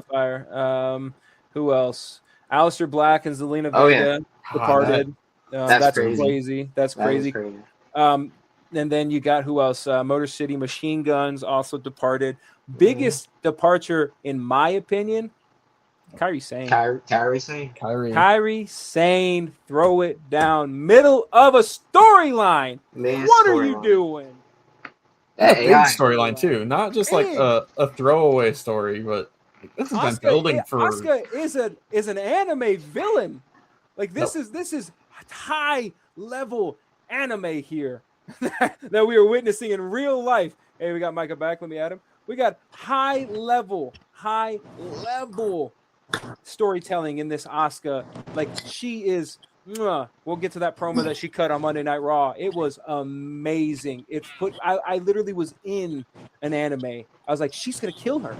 Fire. Who else? Aleister Black and Zelina Vega departed. That's crazy. That's crazy. And then you got who else? Motor City Machine Guns also departed. Biggest departure, in my opinion, Kairi Sane. Kairi Sane, throw it down. Middle of a storyline. What are you doing? A big storyline too, not just like a throwaway story, but this has been building for. Asuka is an anime villain. Like this is high level anime here that we are witnessing in real life. Hey, we got Micah back. Let me add him. We got high level storytelling in this Asuka. Like she is. We'll get to that promo that she cut on Monday Night Raw. It was amazing. I literally was in an anime. I was like, she's gonna kill her.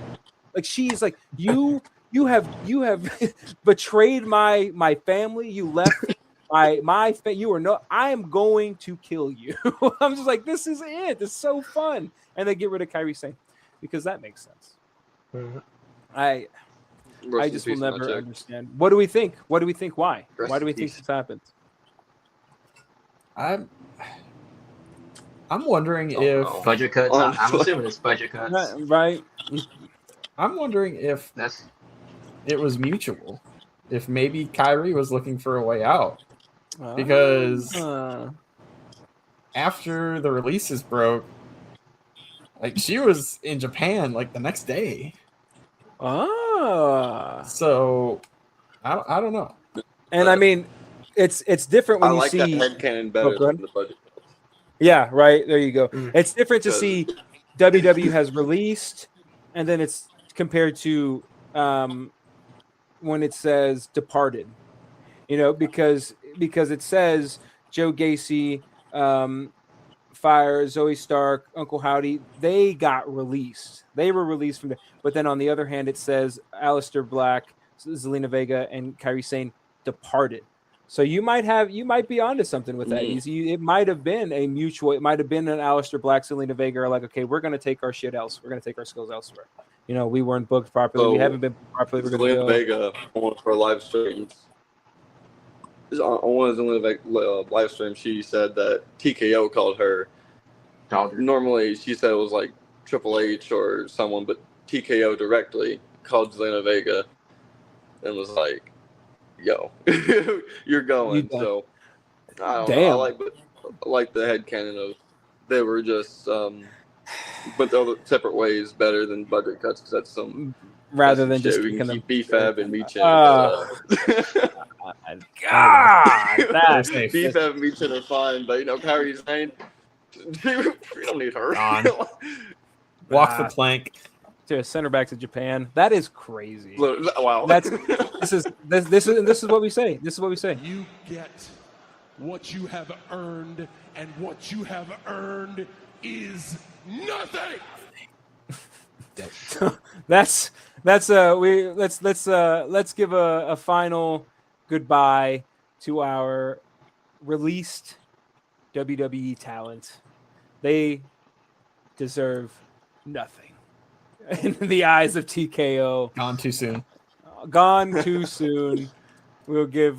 Like she's like, you have betrayed my family. You left you are no. I am going to kill you. I'm just like, this is it. It's so fun. And they get rid of Kairi Sane because that makes sense. Mm-hmm. I just will never understand. What do we think? Why? Why do we think this happens? I'm wondering if budget cuts. I'm assuming it's budget cuts, right? I'm wondering if it was mutual. If maybe Kairi was looking for a way out, because after the releases broke, like she was in Japan like the next day. So I don't know. And I mean, it's different when I you like that see. headcanon better go ahead. than the budget. Yeah, right. There you go. Mm. It's different to Because- see WW has released, and then it's compared to when it says departed. You know, because it says Joe Gacy, Fire, Zoe Stark, Uncle Howdy, they got released. They were released from the. But then on the other hand, it says Aleister Black, Zelina Vega, and Kairi Sane departed. So you might be onto something with that. It might have been a mutual. It might have been an Aleister Black, Zelina Vega are like, okay, we're going to take our shit else. We're going to take our skills elsewhere. You know, we weren't booked properly. We haven't been booked properly. We're going to Zelina go. Vega on one of her live streams. On one of Zelina Vega live streams, she said that TKO called her. Normally, she said it was like Triple H or someone, but TKO directly called Zelina Vega and was like, "Yo, you're going." So I don't know. I like the headcanon of they were just but the other separate ways better than budget cuts because that's some rather than shit. just We can keep keep BFAB and Meechin. God, that's BFAB and Meechin are fine, but you know, Kairi Sane, we don't need her. Gone. Walk the plank. to send her back to Japan. That is crazy. Wow. This is what we say. This is what we say. You get what you have earned, and what you have earned is nothing. let's give a final goodbye to our released WWE talent. They deserve nothing in the eyes of TKO. Gone too soon. Gone too soon. We'll give.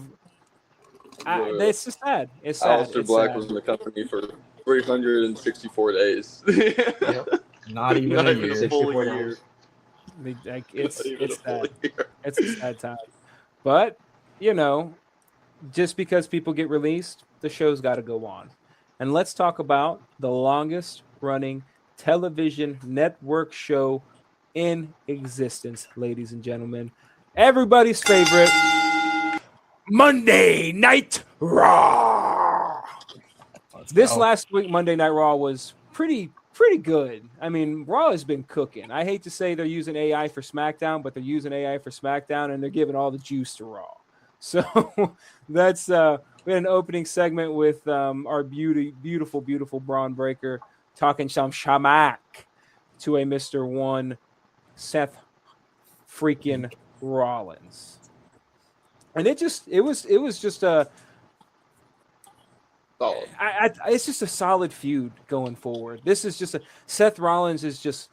It's just sad. It's sad. Aleister Black was in the company for 364 days. Yep. Not even a year. a full year. It's sad. It's a sad time. But, you know, just because people get released, the show's got to go on. And let's talk about the longest running television network show in existence, ladies and gentlemen. Everybody's favorite, Monday Night Raw. This last week, Monday Night Raw was pretty good. I mean, Raw has been cooking. I hate to say they're using AI for SmackDown, but they're using AI for SmackDown, and they're giving all the juice to Raw. So that's we had an opening segment with our beautiful Braun Breaker talking some shamak to a Mr. One, Seth freaking Rollins, and it was just a. Solid. It's just a solid feud going forward. This is just Seth Rollins is just,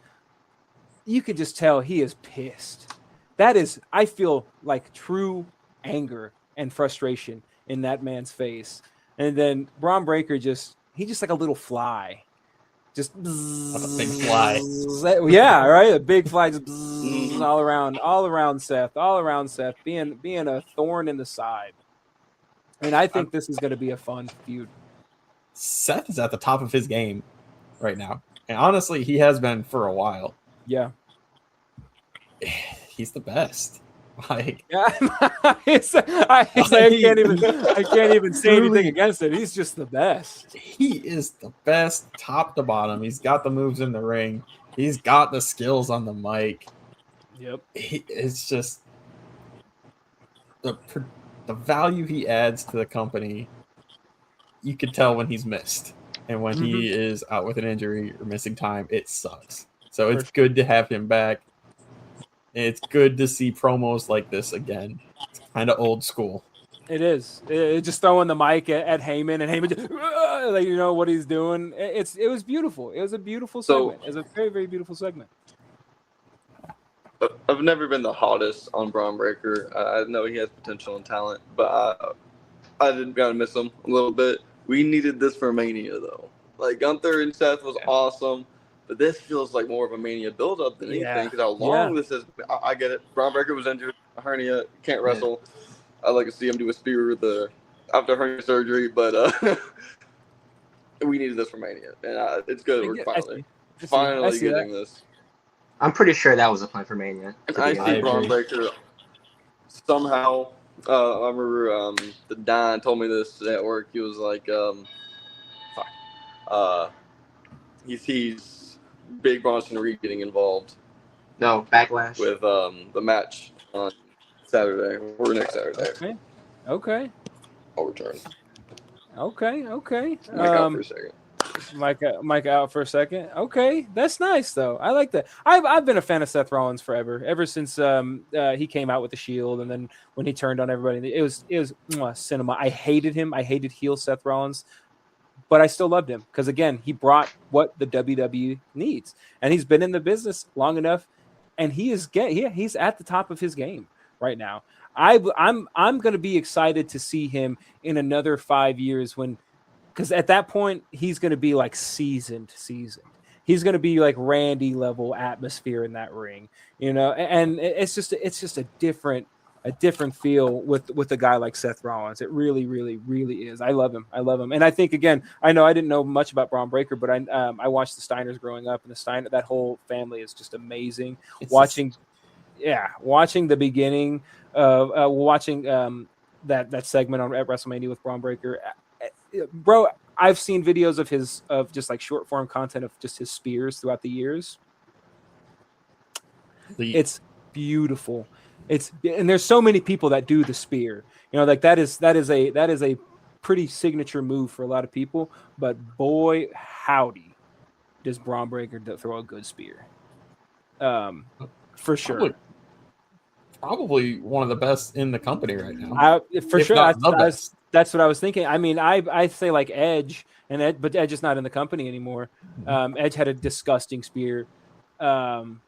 you can just tell he is pissed. That is, I feel like true anger and frustration in that man's face. And then Braun Breaker he's just like a little fly. Just a big fly. Yeah, right. A big fly just all around Seth, being a thorn in the side. And I think this is going to be a fun feud. Seth is at the top of his game right now. And honestly, he has been for a while. Yeah. He's the best. Like, yeah, I can't even say anything against it. He's just the best. He is the best top to bottom. He's got the moves in the ring. He's got the skills on the mic. Yep. It's just the value he adds to the company. You can tell when he's missed, and when he is out with an injury or missing time, it sucks. So it's good to have him back. It's good to see promos like this again. It's kind of old school. It is. It just throwing the mic at Heyman, and Heyman just, like, you know what he's doing. It was beautiful. It was a beautiful segment. It was a very, very beautiful segment. I've never been the hottest on Braun Breaker. I know he has potential and talent, but I didn't gotta miss him a little bit. We needed this for Mania though. Like Gunther and Seth was awesome. But this feels like more of a Mania build-up than anything because how long this is. I get it. Braun Breaker was injured, a hernia, can't wrestle. I'd like to see him do a spear after hernia surgery, but we needed this for Mania, and it's good. We're finally getting this. I'm pretty sure that was a plan for Mania. And I see Braun Breaker somehow I remember the Don told me this at work. He was like, he's Big Bronson Reed getting involved No, Backlash. with the match on Saturday or next Saturday. Okay. I'll return. Okay. Mike out for a second. Mike out for a second. Okay, that's nice though. I like that. I've been a fan of Seth Rollins forever, ever since he came out with the Shield, and then when he turned on everybody, it was cinema. I hated him. I hated heel Seth Rollins, but I still loved him because again, he brought what the WWE needs, and he's been in the business long enough, and he's at the top of his game right now. I'm going to be excited to see him in another 5 years because at that point he's going to be like seasoned. He's going to be like Randy level atmosphere in that ring, and it's just a different feel with a guy like Seth Rollins. It really, really, really is. I love him. And I think, again, I know I didn't know much about Braun Breaker, but I watched the Steiners growing up, and that whole family is just amazing. Watching the beginning of watching that segment at WrestleMania with Braun Breaker, bro. I've seen videos of just like short form content of just his spears throughout the years. It's beautiful. And there's so many people that do the spear. Like that is a pretty signature move for a lot of people. But boy, howdy, does Braun Breaker throw a good spear. For sure. Probably one of the best in the company right now. That's what I was thinking. I mean, I say like Edge, but Edge is not in the company anymore. Edge had a disgusting spear. Roman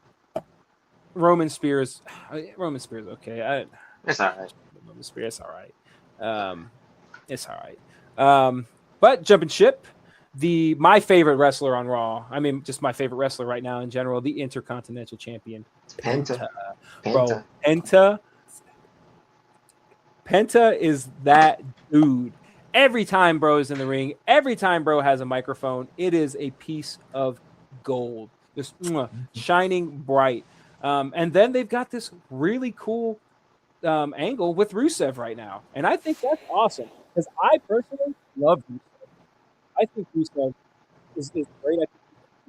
Spears, okay. It's all right. Roman Spears, all right. It's all right. But jumping ship, my favorite wrestler on Raw. I mean, just my favorite wrestler right now in general. The Intercontinental Champion, Penta. Bro, Penta is that dude. Every time bro is in the ring, every time bro has a microphone, it is a piece of gold, just shining bright. And then they've got this really cool angle with Rusev right now, and I think that's awesome because I personally love Rusev. I think Rusev is great. I think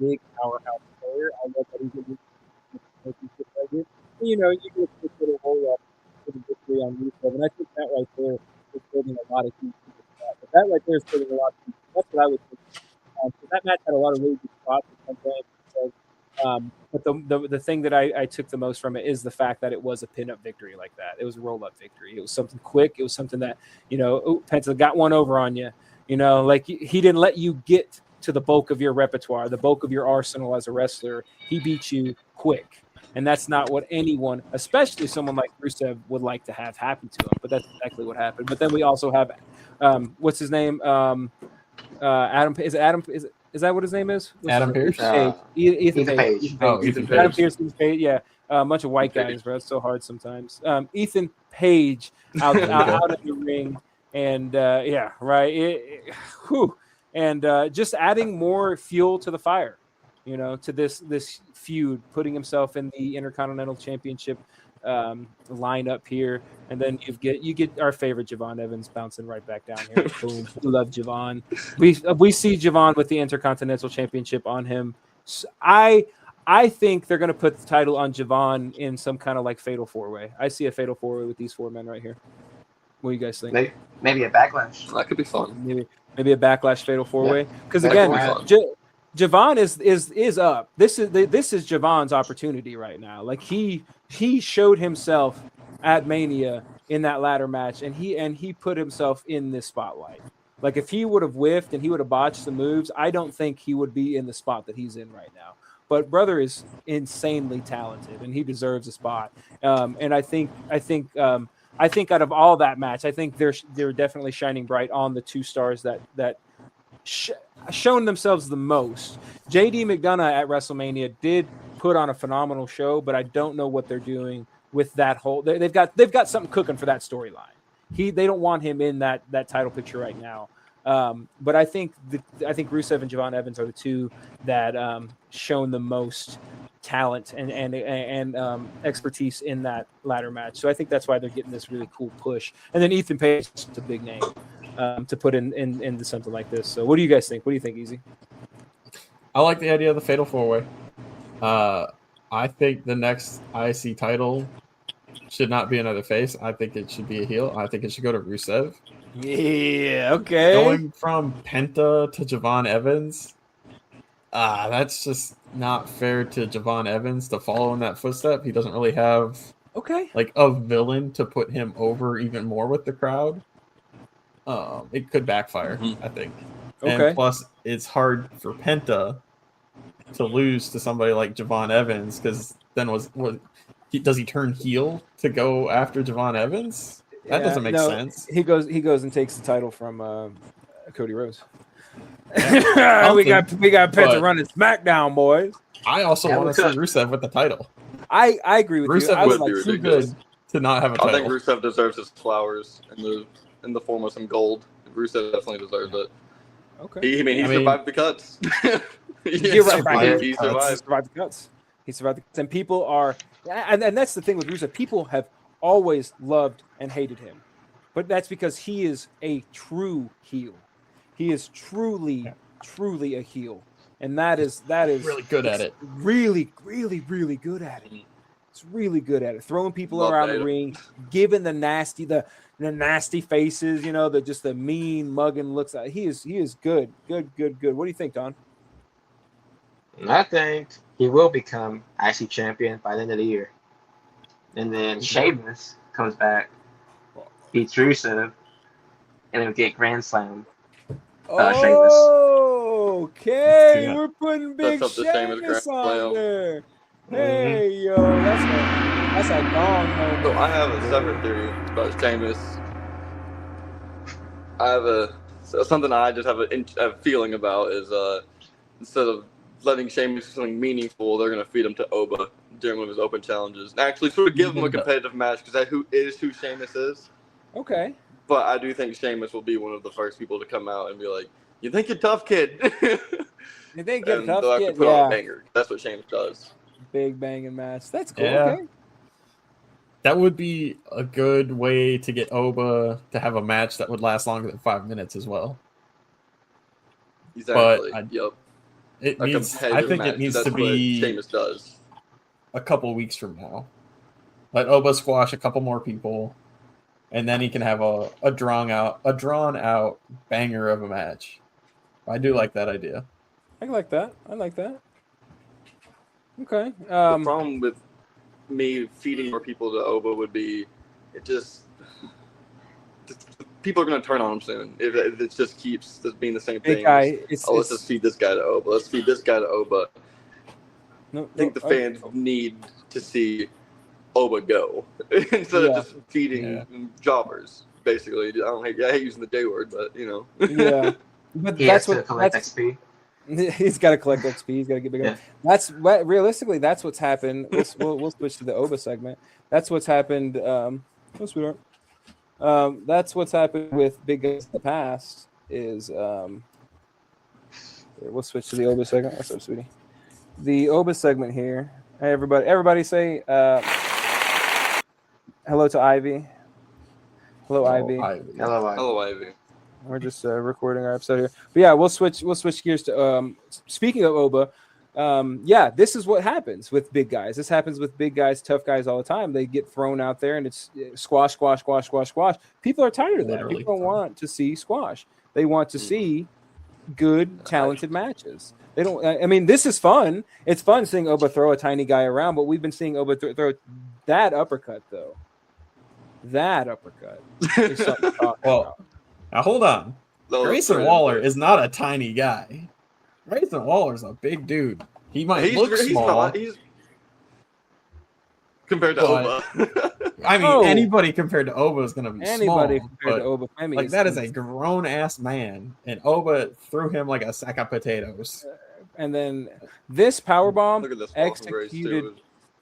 he's a big powerhouse player. I love that he's in the championship. You get a quick little roll up for the victory on Rusev, and I think that right there is building a lot of heat. But that right there is building a lot of heat. That's what I would think. So that match had a lot of really good spots. But the thing that I took the most from it is the fact that it was a pin-up victory like that. It was a roll-up victory. It was something quick. It was something that, Penta got one over on you. Like he didn't let you get to the bulk of your repertoire, the bulk of your arsenal as a wrestler. He beat you quick. And that's not what anyone, especially someone like Rusev, would like to have happen to him. But that's exactly what happened. But then we also have, what's his name? Adam. Is it Adam? Is that what his name is? Adam Pearce? Ethan Page. Ethan Page. Adam Pearce, Ethan Page, yeah. A bunch of white guys, bro. It's so hard sometimes. Ethan Page out of the ring. And, And just adding more fuel to the fire, to this feud, putting himself in the Intercontinental Championship lineup here, and then you get our favorite Javon Evans bouncing right back down here. Boom, we love Javon. We see Javon with the Intercontinental Championship on him. So I think they're going to put the title on Javon in some kind of like fatal 4-way. I see a fatal 4-way with these 4 men right here. What do you guys think? Maybe a Backlash. That could be fun. Maybe a Backlash fatal 4-way. Because again, Javon is up. This is Javon's opportunity right now. Like he showed himself at Mania in that ladder match, and he put himself in this spotlight. Like if he would have whiffed and he would have botched the moves, I don't think he would be in the spot that he's in right now. But brother is insanely talented, and he deserves a spot. And I think out of all that match, I think they're definitely shining bright on the 2 stars that shown themselves the most. JD McDonough at WrestleMania did put on a phenomenal show, but I don't know what they're doing with that whole. They've got something cooking for that storyline. They don't want him in that title picture right now. But I think Rusev and Javon Evans are the 2 that shown the most talent and expertise in that ladder match. So I think that's why they're getting this really cool push. And then Ethan Page is a big name to put into something like this. So what do you guys think? What do you think, Easy? I like the idea of the Fatal 4-Way. I think the next IC title should not be another face. I think it should be a heel. I think it should go to Rusev. Yeah, okay. Going from Penta to Javon Evans, that's just not fair to Javon Evans to follow in that footstep. He doesn't really have like a villain to put him over even more with the crowd. It could backfire, I think. Okay. And plus, it's hard for Penta to lose to somebody like Javon Evans, because then does he turn heel to go after Javon Evans? That doesn't make sense. He goes and takes the title from Cody Rhodes. Yeah, we got Penta running SmackDown, boys. I also want to see Rusev with the title. I agree with you. Rusev would would be be too ridiculous. good to not have a I title. think Rusev deserves his flowers in the form of some gold. Rusev definitely deserves it. Okay. He survived the cuts. You're right. He He survived. survived the cuts. He survived the cuts. And people are, and that's the thing with Rusev. People have always loved and hated him, but that's because he is a true heel. He is truly a heel, and that is really good at it. Really good at it. It's really good at it. Throwing people Love around that. the ring, giving the nasty faces, the mean mugging looks. He is good. What do you think, Don? I think he will become IC champion by the end of the year. And then Sheamus comes back, beats Rusev, and then we get Grand Slam. Sheamus. Okay, Yeah. we're putting big That's up to Sheamus Sheamus Grand on Slam. there. Hey, yo, that's a gong moment. So I have a separate theory about Sheamus. I have something I just have a feeling about is instead of letting Sheamus do something meaningful, they're going to feed him to Oba during one of his open challenges. And actually sort of give him a competitive match, because that is who Sheamus is. Okay. But I do think Sheamus will be one of the first people to come out and be like, "You think you're tough, kid?" You think get And tough they'll have to kid? put on a Yeah. banger. That's what Sheamus does. Big banging match. That's cool. Yeah. Okay. That would be a good way to get Oba to have a match that would last longer than 5 minutes as well. Exactly. I- Yep. It A needs. I competitive think match. it needs That's to what be Sheamus does. a couple weeks from now. Let Oba squash a couple more people, and then he can have a drawn out banger of a match. I do like that idea. I like that. Okay. The problem with me feeding more people to Oba would be people are going to turn on him soon if it just keeps being the same Big thing. guy. Let's just feed this guy to Oba. Let's feed this guy to Oba. No, I think the fans need to see Oba go instead of just feeding jobbers. Basically, I hate using the J word, but Yeah. But He that's has to what collect that's, XP. he's got to collect XP. He's got to get bigger. Yeah. That's what realistically. That's what's happened. We'll switch to the Oba segment. That's what's happened. Sweetheart. That's what's happened with big guys in the past. Is we'll switch to the Oba segment. What's up, sweetie? The Oba segment here. Hey, everybody! Everybody say hello to Ivy. Hello, Ivy. Hello, Ivy. We're just recording our episode here, but yeah, we'll switch gears to speaking of Oba. This is what happens with big guys. This happens with big guys, tough guys all the time. They get thrown out there, and it's squash. People are tired of that. Literally. People don't want to see squash. They want to see good, talented matches. They don't. I mean, this is fun. It's fun seeing Oba throw a tiny guy around, but we've been seeing Oba throw that uppercut though. That uppercut is something to talk about. Now hold on. Grayson Sorry. Waller is not a tiny guy. Grayson Waller's a big dude. He might look small. Not. He's compared to Oba. I mean, Oh. anybody compared to Oba is going to be Anybody small. compared but, to Oba, I mean, like that is a grown ass man, and Oba threw him like a sack of potatoes. And then this power bomb Look at this fall from grace, executed too.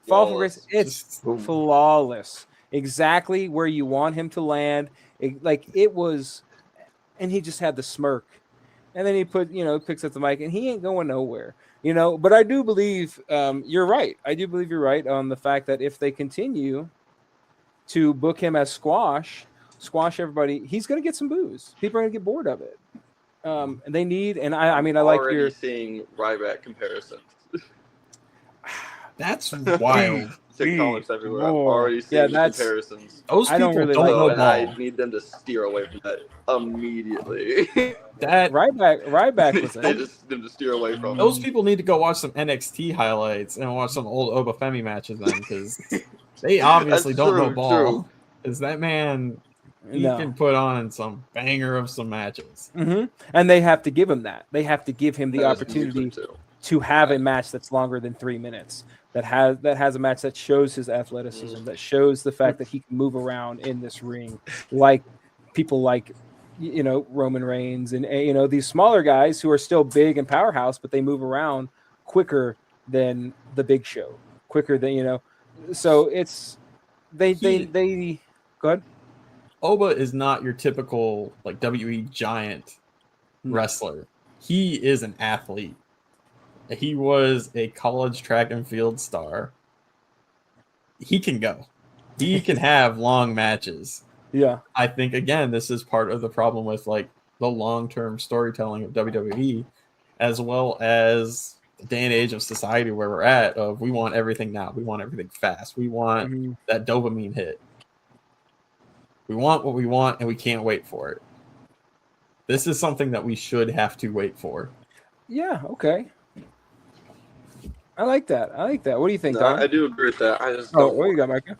fall from grace. Flawless. It's flawless. Exactly where you want him to land. It was, and he just had the smirk. And then he picks up the mic, and he ain't going nowhere. But I do believe you're right. I do believe you're right on the fact that if they continue to book him as squash everybody, he's going to get some boos. People are going to get bored of it. And they need, and I mean, I like already seeing Ryback comparisons. That's wild. TikToks everywhere. I'm already seeing comparisons. Those people don't know and ball. I need them to steer away from that immediately. That Ryback was they just them to steer away from. Those people need to go watch some NXT highlights and watch some old Obafemi matches then, because they obviously don't know ball. Because that man, he can put on some banger of some matches. Mm-hmm. And they have to give him that. They have to give him the opportunity to have a match that's longer than 3 minutes. That has a match that shows his athleticism, that shows the fact that he can move around in this ring, like people like Roman Reigns and these smaller guys who are still big and powerhouse, but they move around quicker than the Big Show, quicker than So it's they go ahead. Oba is not your typical like WWE giant wrestler. He is an athlete. He was a college track and field star. He can go. He can have long matches. Yeah. I think, again, this is part of the problem with like the long-term storytelling of WWE, as well as the day and age of society where we're at, of we want everything now. We want everything fast. We want that dopamine hit. We want what we want, and we can't wait for it. This is something that we should have to wait for. Yeah, okay. I like that. What do you think, Don? I do agree with that. I just what you got, Micah?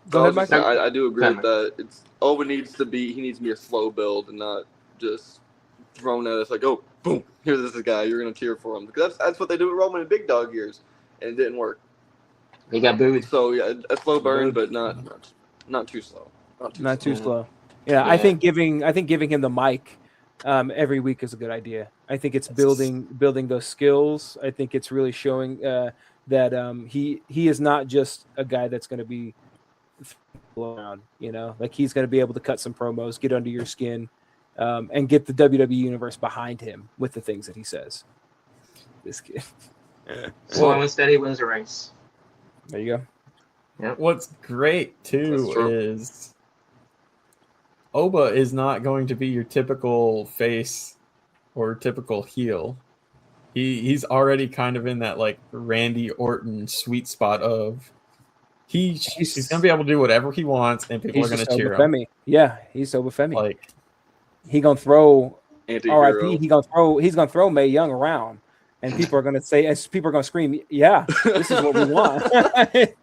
Go ahead, Micah. I do agree with that. He needs to be a slow build and not just thrown at us like, oh, boom, here's this guy. You're going to cheer for him. Because that's what they do with Roman in big dog years, and it didn't work. He got booed. So, yeah, a slow burn, but not too slow. Not too slow. Yeah, I think giving him the mic every week is a good idea. I think it's building those skills. I think it's really showing that he is not just a guy that's going to be around, like he's going to be able to cut some promos, get under your skin, and get the WWE universe behind him with the things that he says. This kid. Slow and steady wins a race. There you go. Yep. What's great too is Oba is not going to be your typical face or typical heel. He's already kind of in that like Randy Orton sweet spot of he's gonna be able to do whatever he wants and people are gonna cheer him. Yeah, he's Obafemi. Like he gonna throw RIP. He's gonna throw Mae Young around, and people are gonna say, as people are gonna scream, "Yeah, this is what we want." I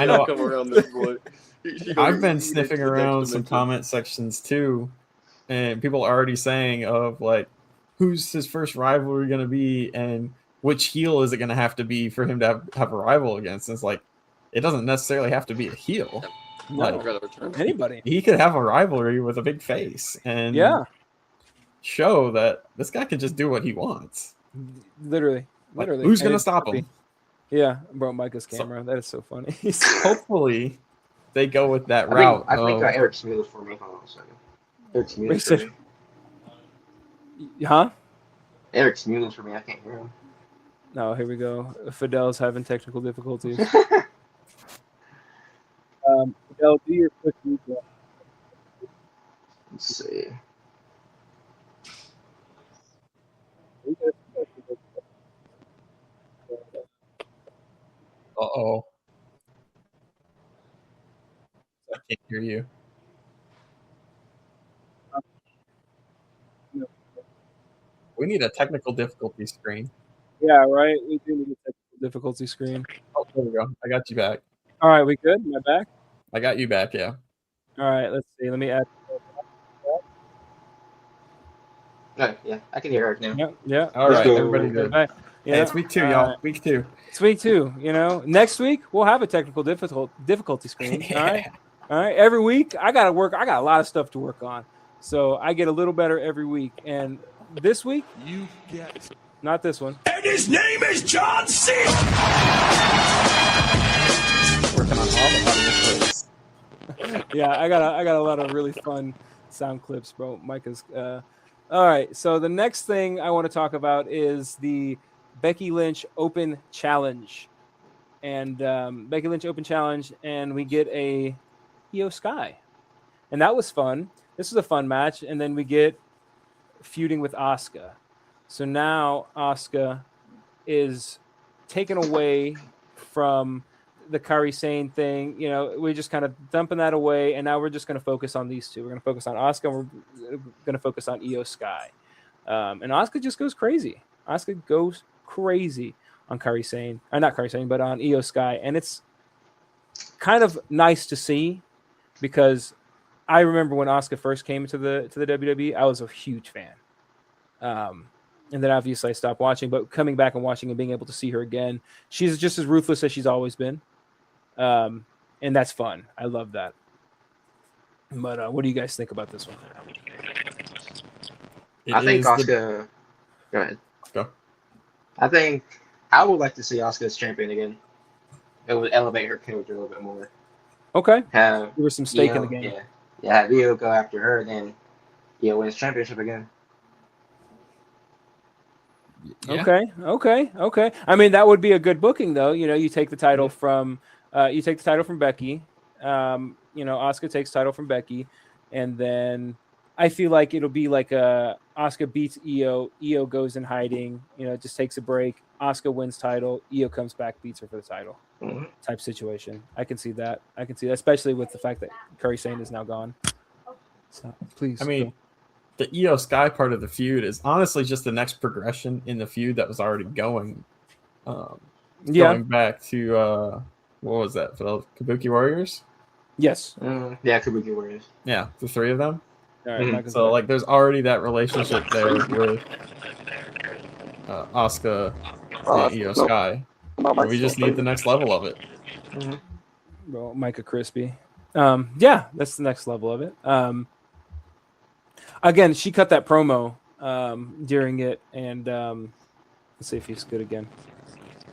know. Come around this boy. I've been sniffing around some comment sections too, and people are already saying of like, who's his first rivalry going to be, and which heel is it going to have to be for him to have a rival against? And it's like, it doesn't necessarily have to be a heel. No, anybody. He could have a rivalry with a big face and show that this guy can just do what he wants. Literally. Like, who's going to stop him? Yeah, bro, Micah's camera. That is so funny. Hopefully, they go with that route. I think Eric Smooth for me. Hold on a second. Eric Smooth for me. Huh? Eric Smooth for me. I can't hear him. No, here we go. Fidel's having technical difficulties. Fidel, do your quick recap. Let's see. Uh-oh. I can't hear you. We need a technical difficulty screen. Yeah, right. We do need a technical difficulty screen. Oh, there we go. I got you back. All right, we good? Am I back? I got you back, yeah. All right, let's see. Let me add. Yeah, I can hear Eric now. Yeah. All right, everybody good. Right. Yeah. Hey, it's week 2, y'all. Week 2. It's week 2. Next week we'll have a technical difficulty screen. All right. All right. Every week I got to work. I got a lot of stuff to work on, so I get a little better every week. And this week, you get not this one. And his name is John Cena. Working on all the audio clips. Yeah, I got a lot of really fun sound clips, bro. Micah's All right. So the next thing I want to talk about is the Becky Lynch Open Challenge. And Becky Lynch Open Challenge, and we get a Io Sky. And that was fun. This was a fun match. And then we get feuding with Asuka. So now Asuka is taken away from the Kairi Sane thing. You know, we're just kind of dumping that away, and now we're just going to focus on these two. We're going to focus on Asuka, and we're going to focus on Io Sky. And Asuka just goes crazy. Asuka goes crazy on Kairi Sane. Not Kairi Sane, but on Io Sky. And it's kind of nice to see because I remember when Asuka first came to the WWE, I was a huge fan. And then obviously I stopped watching, but coming back and watching and being able to see her again, she's just as ruthless as she's always been. And that's fun. I love that. But what do you guys think about this one? I think Asuka. Go ahead. Go. I think I would like to see Asuka as champion again. It would elevate her character a little bit more. Okay. Have There was some stake in the game. Yeah. Have Io go after her, then Io wins championship again. Yeah. Okay. I mean, that would be a good booking, though. You know, you take the title from Becky. Asuka takes title from Becky, and then I feel like it'll be like Asuka beats Io. Io goes in hiding. You know, just takes a break. Asuka wins title. Io comes back, beats her for the title. Type situation. I can see that. Especially with the fact that Kairi Sane is now gone. So please. I mean, the Io Sky part of the feud is honestly just the next progression in the feud that was already going. Going back to what was that? For the Kabuki Warriors? Yes. Kabuki Warriors. Yeah, the three of them. All right. So like, there's already that relationship there with Asuka and Io Sky. We just need the next level of it. Well, Micah Crispy. Yeah, that's the next level of it. Again, she cut that promo during it, and let's see if he's good again.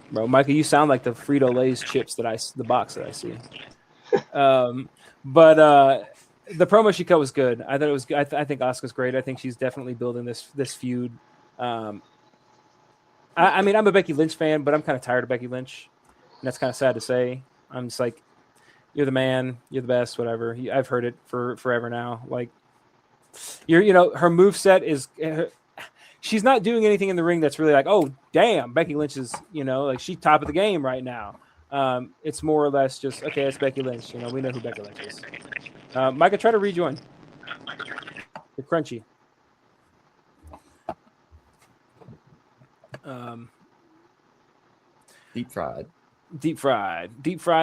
Bro, Micah, you sound like the Frito-Lay's chips the box that I see. But the promo she cut was good. I thought it was good. I think Asuka's great. I think she's definitely building this feud. I mean, I'm a Becky Lynch fan, but I'm kind of tired of Becky Lynch. And that's kind of sad to say. I'm just like, you're the man, you're the best, whatever. I've heard it for forever now. Like, her moveset is, she's not doing anything in the ring that's really like, oh, damn, Becky Lynch is, like she's top of the game right now. It's more or less just, okay, it's Becky Lynch. We know who Becky Lynch is. Micah, try to rejoin. You're crunchy. Deep fried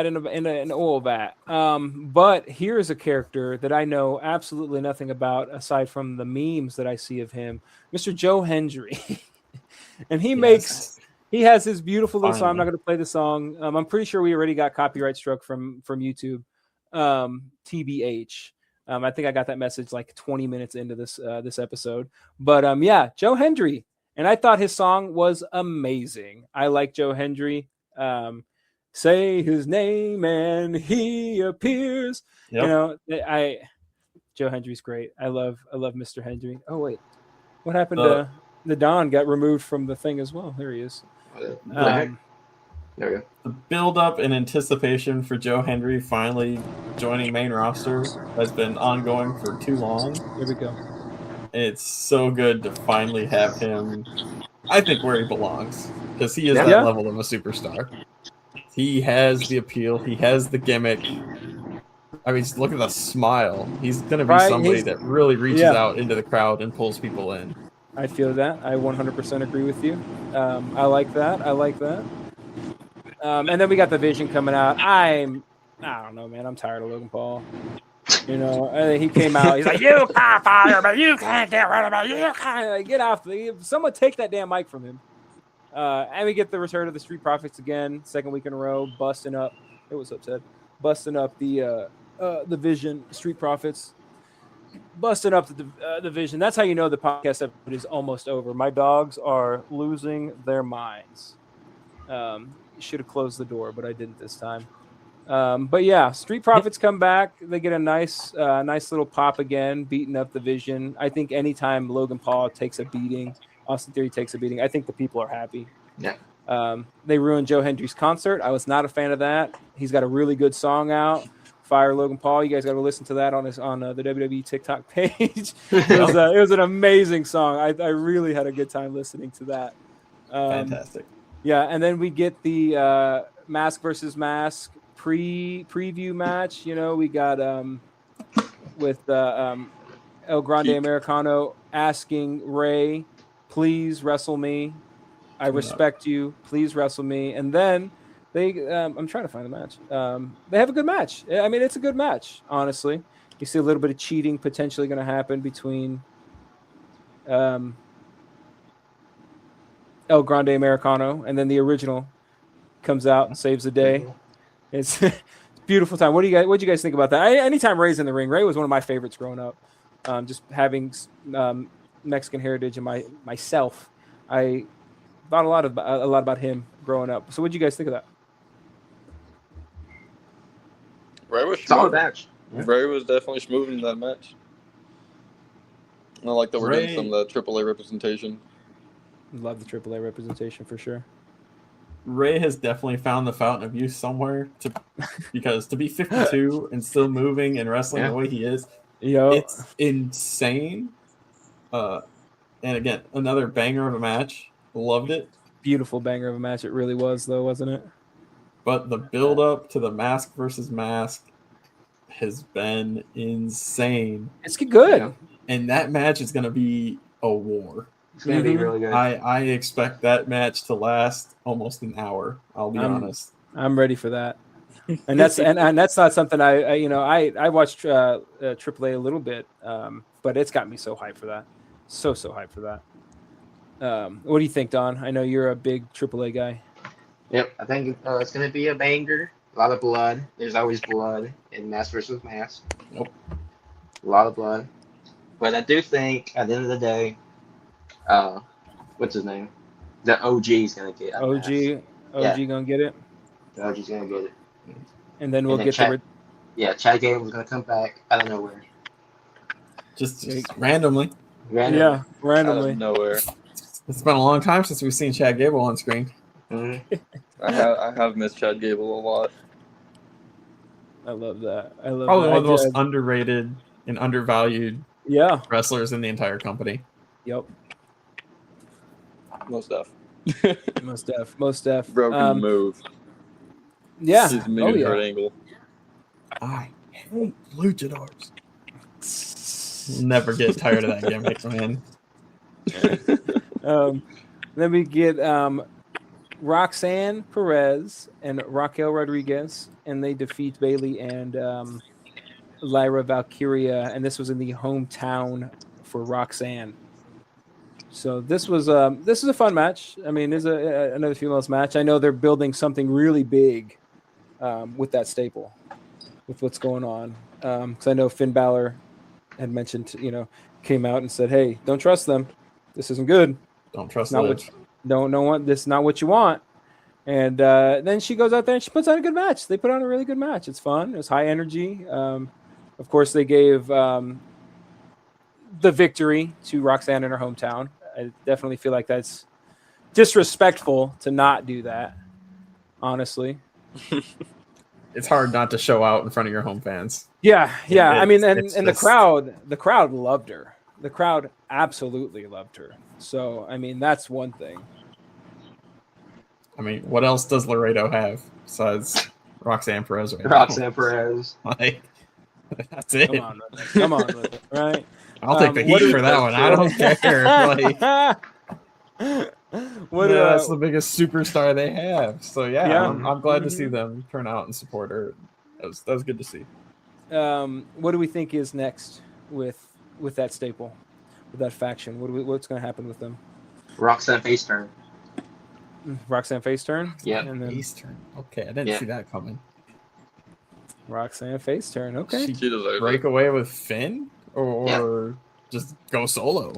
in an oil vat. But here's a character that I know absolutely nothing about aside from the memes that I see of him, Mr. Joe Hendry. And he has his beautiful little song. I'm not going to play the song. I'm pretty sure we already got copyright struck from YouTube. TBH. I think I got that message like 20 minutes into this episode. But yeah, Joe Hendry. And I thought his song was amazing. I like Joe Hendry. Say his name and he appears. Yep. Joe Hendry's great. I love Mr. Hendry. Oh wait, what happened to the Don? Got removed from the thing as well. There he is. There we go. The build up and anticipation for Joe Hendry finally joining main roster has been ongoing for too long. Here we go. It's so good to finally have him, I think, where he belongs, because he is that level of a superstar. He has the appeal. He has the gimmick. I mean, look at the smile. He's going to be somebody that really reaches out into the crowd and pulls people in. I feel that. I 100% agree with you. I like that. And then we got the Vision coming out. I don't know, man. I'm tired of Logan Paul. He came out. He's like, "You can't fire me. You can't get rid of me. You can't get off me. Someone take that damn mic from him." And we get the return of the Street Profits again, second week in a row, busting up. It was upset, busting up the Vision Street Profits, busting up the Vision. That's how you know the podcast episode is almost over. My dogs are losing their minds. Should have closed the door, but I didn't this time. But yeah, Street Profits come back. They get a nice little pop again, beating up the Vision. I think anytime Logan Paul takes a beating, Austin Theory takes a beating, I think the people are happy. Yeah. They ruined Joe Hendry's concert. I was not a fan of that. He's got a really good song out. Fire Logan Paul. You guys got to listen to that on the WWE TikTok page. It was an amazing song. I really had a good time listening to that. Fantastic. Yeah, and then we get the Mask versus Mask preview match. You know, we got with El Grande Americano asking Ray, "Please wrestle me. I respect you. Please wrestle me." And then they, I'm trying to find the match. They have a good match. I mean, it's a good match, honestly. You see a little bit of cheating potentially going to happen between El Grande Americano, and then the original comes out and saves the day. It's a beautiful time. What do you guys think about that? Anytime Ray's in the ring, Ray was one of my favorites growing up. Just having Mexican heritage in myself, I thought a lot about him growing up. So what do you guys think of that? Ray was Solid smooth. match. Ray was definitely smooth in that match. I like that we're getting some of the AAA representation. Love the AAA representation for sure. Ray has definitely found the fountain of youth somewhere because to be 52 and still moving and wrestling the way he is, it's insane. And again, another banger of a match. Loved it. Beautiful banger of a match. It really was, though, wasn't it? But the build up to the Mask versus Mask has been insane. It's good. Yeah. And that match is going to be a war. It's going to be really good. I expect that match to last almost an hour. I'll be honest. I'm ready for that. And that's and that's not something I watched AAA a little bit, but it's got me so hyped for that. So hyped for that. What do you think, Don? I know you're a big AAA guy. Yep, I think it's going to be a banger. A lot of blood. There's always blood in Mask versus Mask. Nope. A lot of blood. But I do think, at the end of the day, what's his name? The OG is going to get it. OG going to get it? The OG's going to get it. And then we'll get Chad Gable's going to come back out of nowhere. Just randomly. Yeah, randomly. Out of nowhere. It's been a long time since we've seen Chad Gable on screen. Mm-hmm. I have missed Chad Gable a lot. I love that. Probably one of the most underrated and undervalued wrestlers in the entire company. Yep. Most def. Most def. Broken move. Yeah. His hurt angle. I hate luchadors. Never get tired of that gimmick, man. Then we get Roxanne Perez and Raquel Rodriguez, and they defeat Bailey and Lyra Valkyria, and this was in the hometown for Roxanne. So this was a fun match. I mean, there's another females match. I know they're building something really big with that staple, with what's going on. Because I know Finn Balor had mentioned, came out and said, "Hey, don't trust them. This isn't good. Don't trust them. Don't want this. Not what you want." And then she goes out there and she puts on a good match. They put on a really good match. It's fun. It was high energy. Of course, they gave the victory to Roxanne in her hometown. I definitely feel like that's disrespectful to not do that, honestly. It's hard not to show out in front of your home fans. Yeah. I mean, and the crowd loved her. The crowd absolutely loved her. So, I mean, that's one thing. I mean, what else does Laredo have besides Roxanne Perez? Roxanne Perez. Like, that's it. Come on with it, right? I'll take the heat for that one. I don't care. Like, that's the biggest superstar they have. So yeah. I'm glad to see them turn out and support her. That was good to see. What do we think is next with that staple, with that faction? What's going to happen with them? Roxanne face turn. Roxanne face turn. Yeah. And then face turn. Okay, I didn't see that coming. Roxanne face turn. Okay. She break away with Finn or just go solo.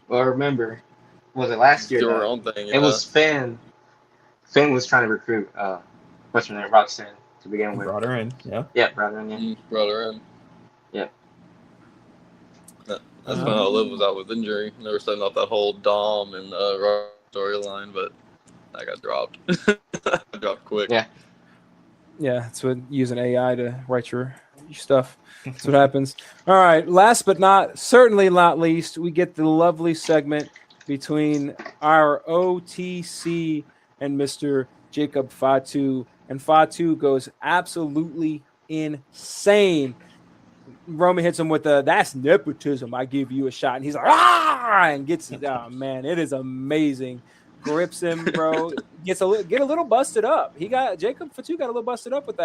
Well, remember, was it last year? Do her own thing. It was Finn. Finn was trying to recruit what's her name, Roxanne, to begin with. Brought her in, yeah. Yeah, brother. Yeah. Brought her in. Yeah. That's kind of how Liv was out with injury. They were setting up that whole Dom and Raw storyline, but I got dropped. Dropped quick. Yeah. Yeah, it's with using AI to write your stuff. That's what happens. All right. Last but certainly not least, we get the lovely segment between our OTC and Mr. Jacob Fatu. And Fatu goes absolutely insane. Roman hits him with that's nepotism. I give you a shot. And he's like, and gets it. Oh, man, it is amazing. Grips him, bro. Get a little busted up. Jacob Fatu got a little busted up with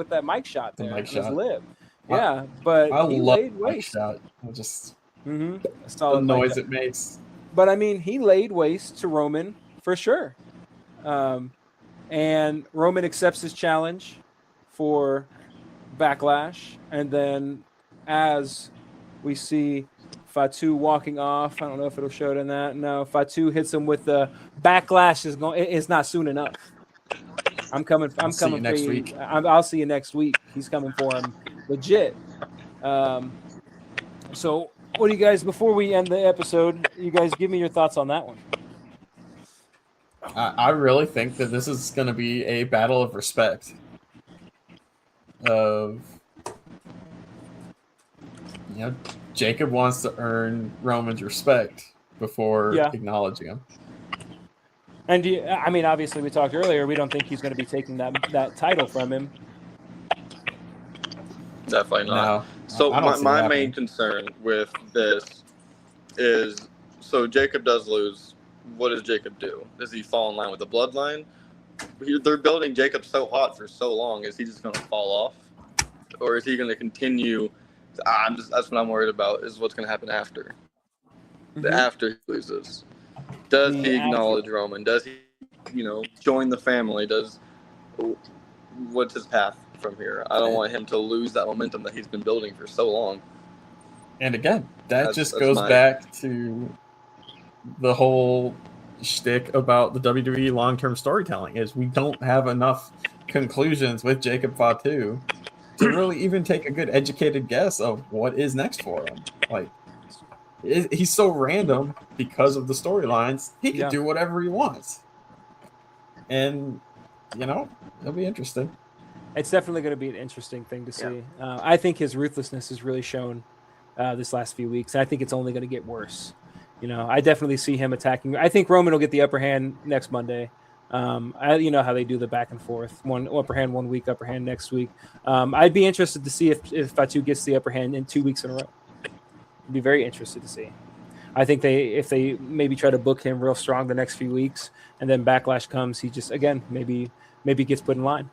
that mic shot there. Mic shot. Lip. Yeah, but I he love laid mic waste. shot. Just The the noise it makes. But I mean, he laid waste to Roman for sure. And Roman accepts his challenge for Backlash, and then as we see Fatu walking off, I don't know if it'll show it in that. No, Fatu hits him with the Backlash is not soon enough. I'm coming see you next for you. week. I'll see you next week. He's coming for him legit. So what do you guys, before we end the episode, you guys give me your thoughts on that one. I really think that this is going to be a battle of respect. Jacob wants to earn Roman's respect before acknowledging him. And I mean, obviously, we talked earlier. We don't think he's going to be taking that title from him. Definitely not. No, So I don't see my that main happening. concern with this is, so Jacob does lose. What does Jacob do? Does he fall in line with the bloodline? They're building Jacob so hot for so long. Is he just going to fall off, or is he going to continue? That's what I'm worried about. Is what's going to happen after. After he loses. Does he acknowledge Roman? Does he, join the family? What's his path from here? I don't want him to lose that momentum that he's been building for so long. And again, that That's goes my- back to the whole shtick about the WWE long-term storytelling is we don't have enough conclusions with Jacob Fatu to really even take a good educated guess of what is next for him. Like, he's so random because of the storylines. He can do whatever he wants. And, it'll be interesting. It's definitely going to be an interesting thing to see. I think his ruthlessness has really shown this last few weeks. And I think it's only going to get worse. I definitely see him attacking. I think Roman will get the upper hand next Monday. You know how they do the back and forth. One upper hand 1 week, upper hand next week. I'd be interested to see if Fatu gets the upper hand in 2 weeks in a row. I'd be very interested to see. I think if they maybe try to book him real strong the next few weeks, and then Backlash comes, he just maybe gets put in line.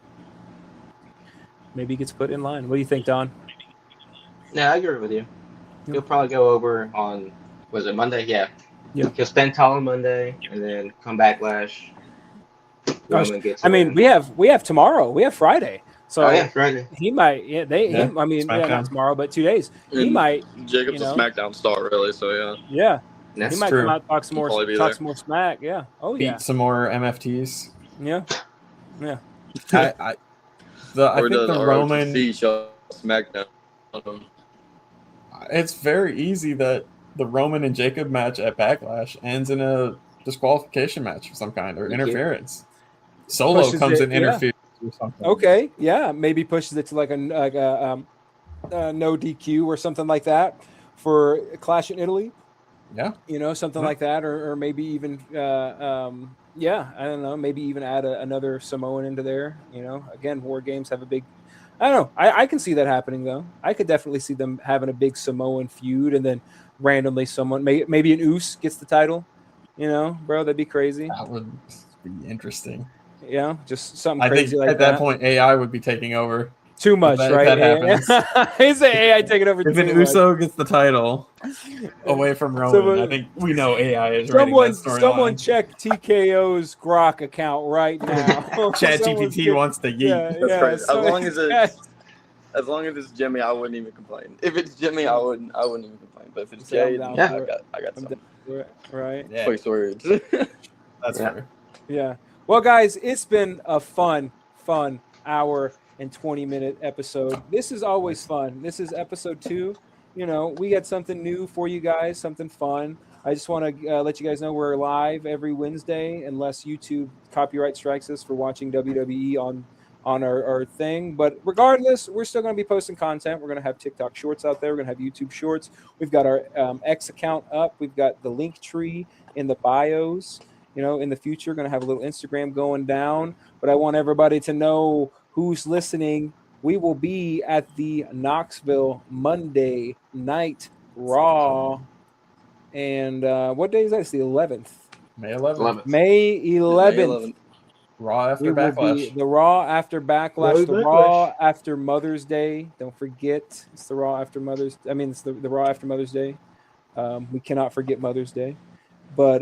Maybe he gets put in line. What do you think, Don? Yeah, I agree with you. He'll probably go over on, was it Monday? Yeah. Yeah. He'll spend tall on Monday and then come Backlash. Roman gets we have tomorrow. We have Friday. So Friday. He might. Yeah, not tomorrow, but 2 days. He might. Jacob's a SmackDown star, really. So yeah. Yeah. That's he might true. come out talk some more smack. Yeah. Oh yeah. Beat some more MFTs. Yeah. Yeah. I think the Roman. Show SmackDown. It's very easy that the Roman and Jacob match at Backlash ends in a disqualification match of some kind or interference. Solo Pushes comes it, and interferes or something. Okay. Yeah. Maybe pushes it to like a no DQ or something like that for a Clash in Italy. Yeah. Something like that, or maybe even I don't know, maybe even add another Samoan into there. Again, War Games have a big. I don't know. I can see that happening though. I could definitely see them having a big Samoan feud, and then randomly someone, maybe an Uso gets the title. Bro, that'd be crazy. That would be interesting. Yeah, just something I crazy think like at that point AI would be taking over. Too much, If right? that happens. Is the AI taking over? If too an much. Uso gets the title away from Roman, I think we know AI is writing that storyline. Someone check TKO's Grok account right now. ChatGPT wants to yeet. That's crazy. As long as it's Jimmy, I wouldn't even complain. If it's Jimmy, I wouldn't even complain. But if it's Jay, then I got some right. Yeah, choice words. that's fair. Yeah. Well, guys, it's been a fun hour and 20-minute episode. This is always fun. This is episode 2. You know, we got something new for you guys, something fun. I just want to let you guys know we're live every Wednesday, unless YouTube copyright strikes us for watching WWE on our thing. But regardless, we're still going to be posting content. We're going to have TikTok shorts out there. We're going to have YouTube shorts. We've got our X account up. We've got the link tree in the bios. You know, in the future, we're going to have a little Instagram going down. But I want everybody to know who's listening. We will be at the Knoxville Monday Night Raw. And what day is that? It's the 11th. May 11th. May 11th. Raw after We will be Backlash. the Raw after Backlash. The Raw after Mother's Day. Don't forget, it's the Raw after Mother's. I mean, it's the Raw after Mother's Day. We cannot forget Mother's Day. But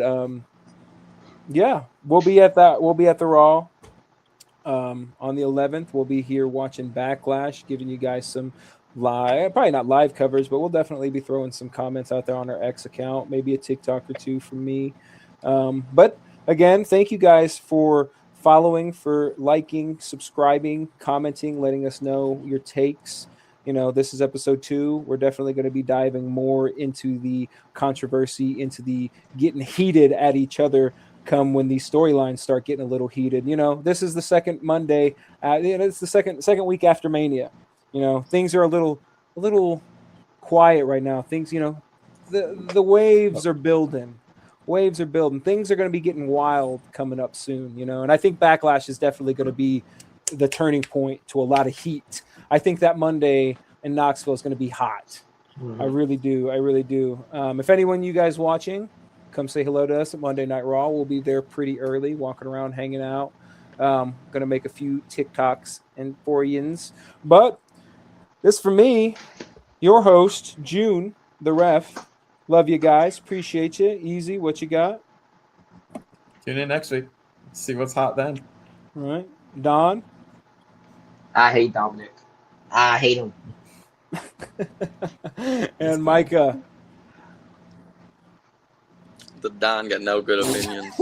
yeah, we'll be at that. We'll be at the Raw on the 11th. We'll be here watching Backlash, giving you guys some live, probably not live covers, but we'll definitely be throwing some comments out there on our X account, maybe a TikTok or two from me. But again, thank you guys for following, for liking, subscribing, commenting, letting us know your takes. You know, this is episode 2. We're definitely going to be diving more into the controversy, into the getting heated at each other come when these storylines start getting a little heated. You know, this is the second Monday. It's the second week after Mania. You know, things are a little quiet right now. Things, you know, the waves are building. Waves are building. Things are going to be getting wild coming up soon, you know. And I think Backlash is definitely going to be the turning point to a lot of heat. I think that Monday in Knoxville is going to be hot. I really do. I really do. If anyone you guys watching, come say hello to us at Monday Night Raw. We'll be there pretty early, walking around, hanging out. Going to make a few TikToks and for-yins. But this for me, your host, June, the ref. Love you guys. Appreciate you. Easy, what you got? Tune in next week. See what's hot then. All right. Don? I hate Dominic. I hate him. And Micah? The Don got no good opinions.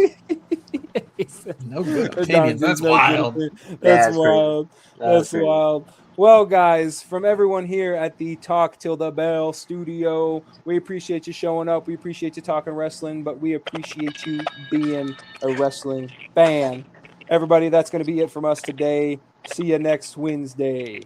No good Don opinions. has That's no good wild. opinion. Yeah, That's that's crazy. wild. That's crazy. wild. Well, guys, from everyone here at the Talk Till the Bell studio, we appreciate you showing up. We appreciate you talking wrestling, but we appreciate you being a wrestling fan. Everybody, that's going to be it from us today. See you next Wednesday.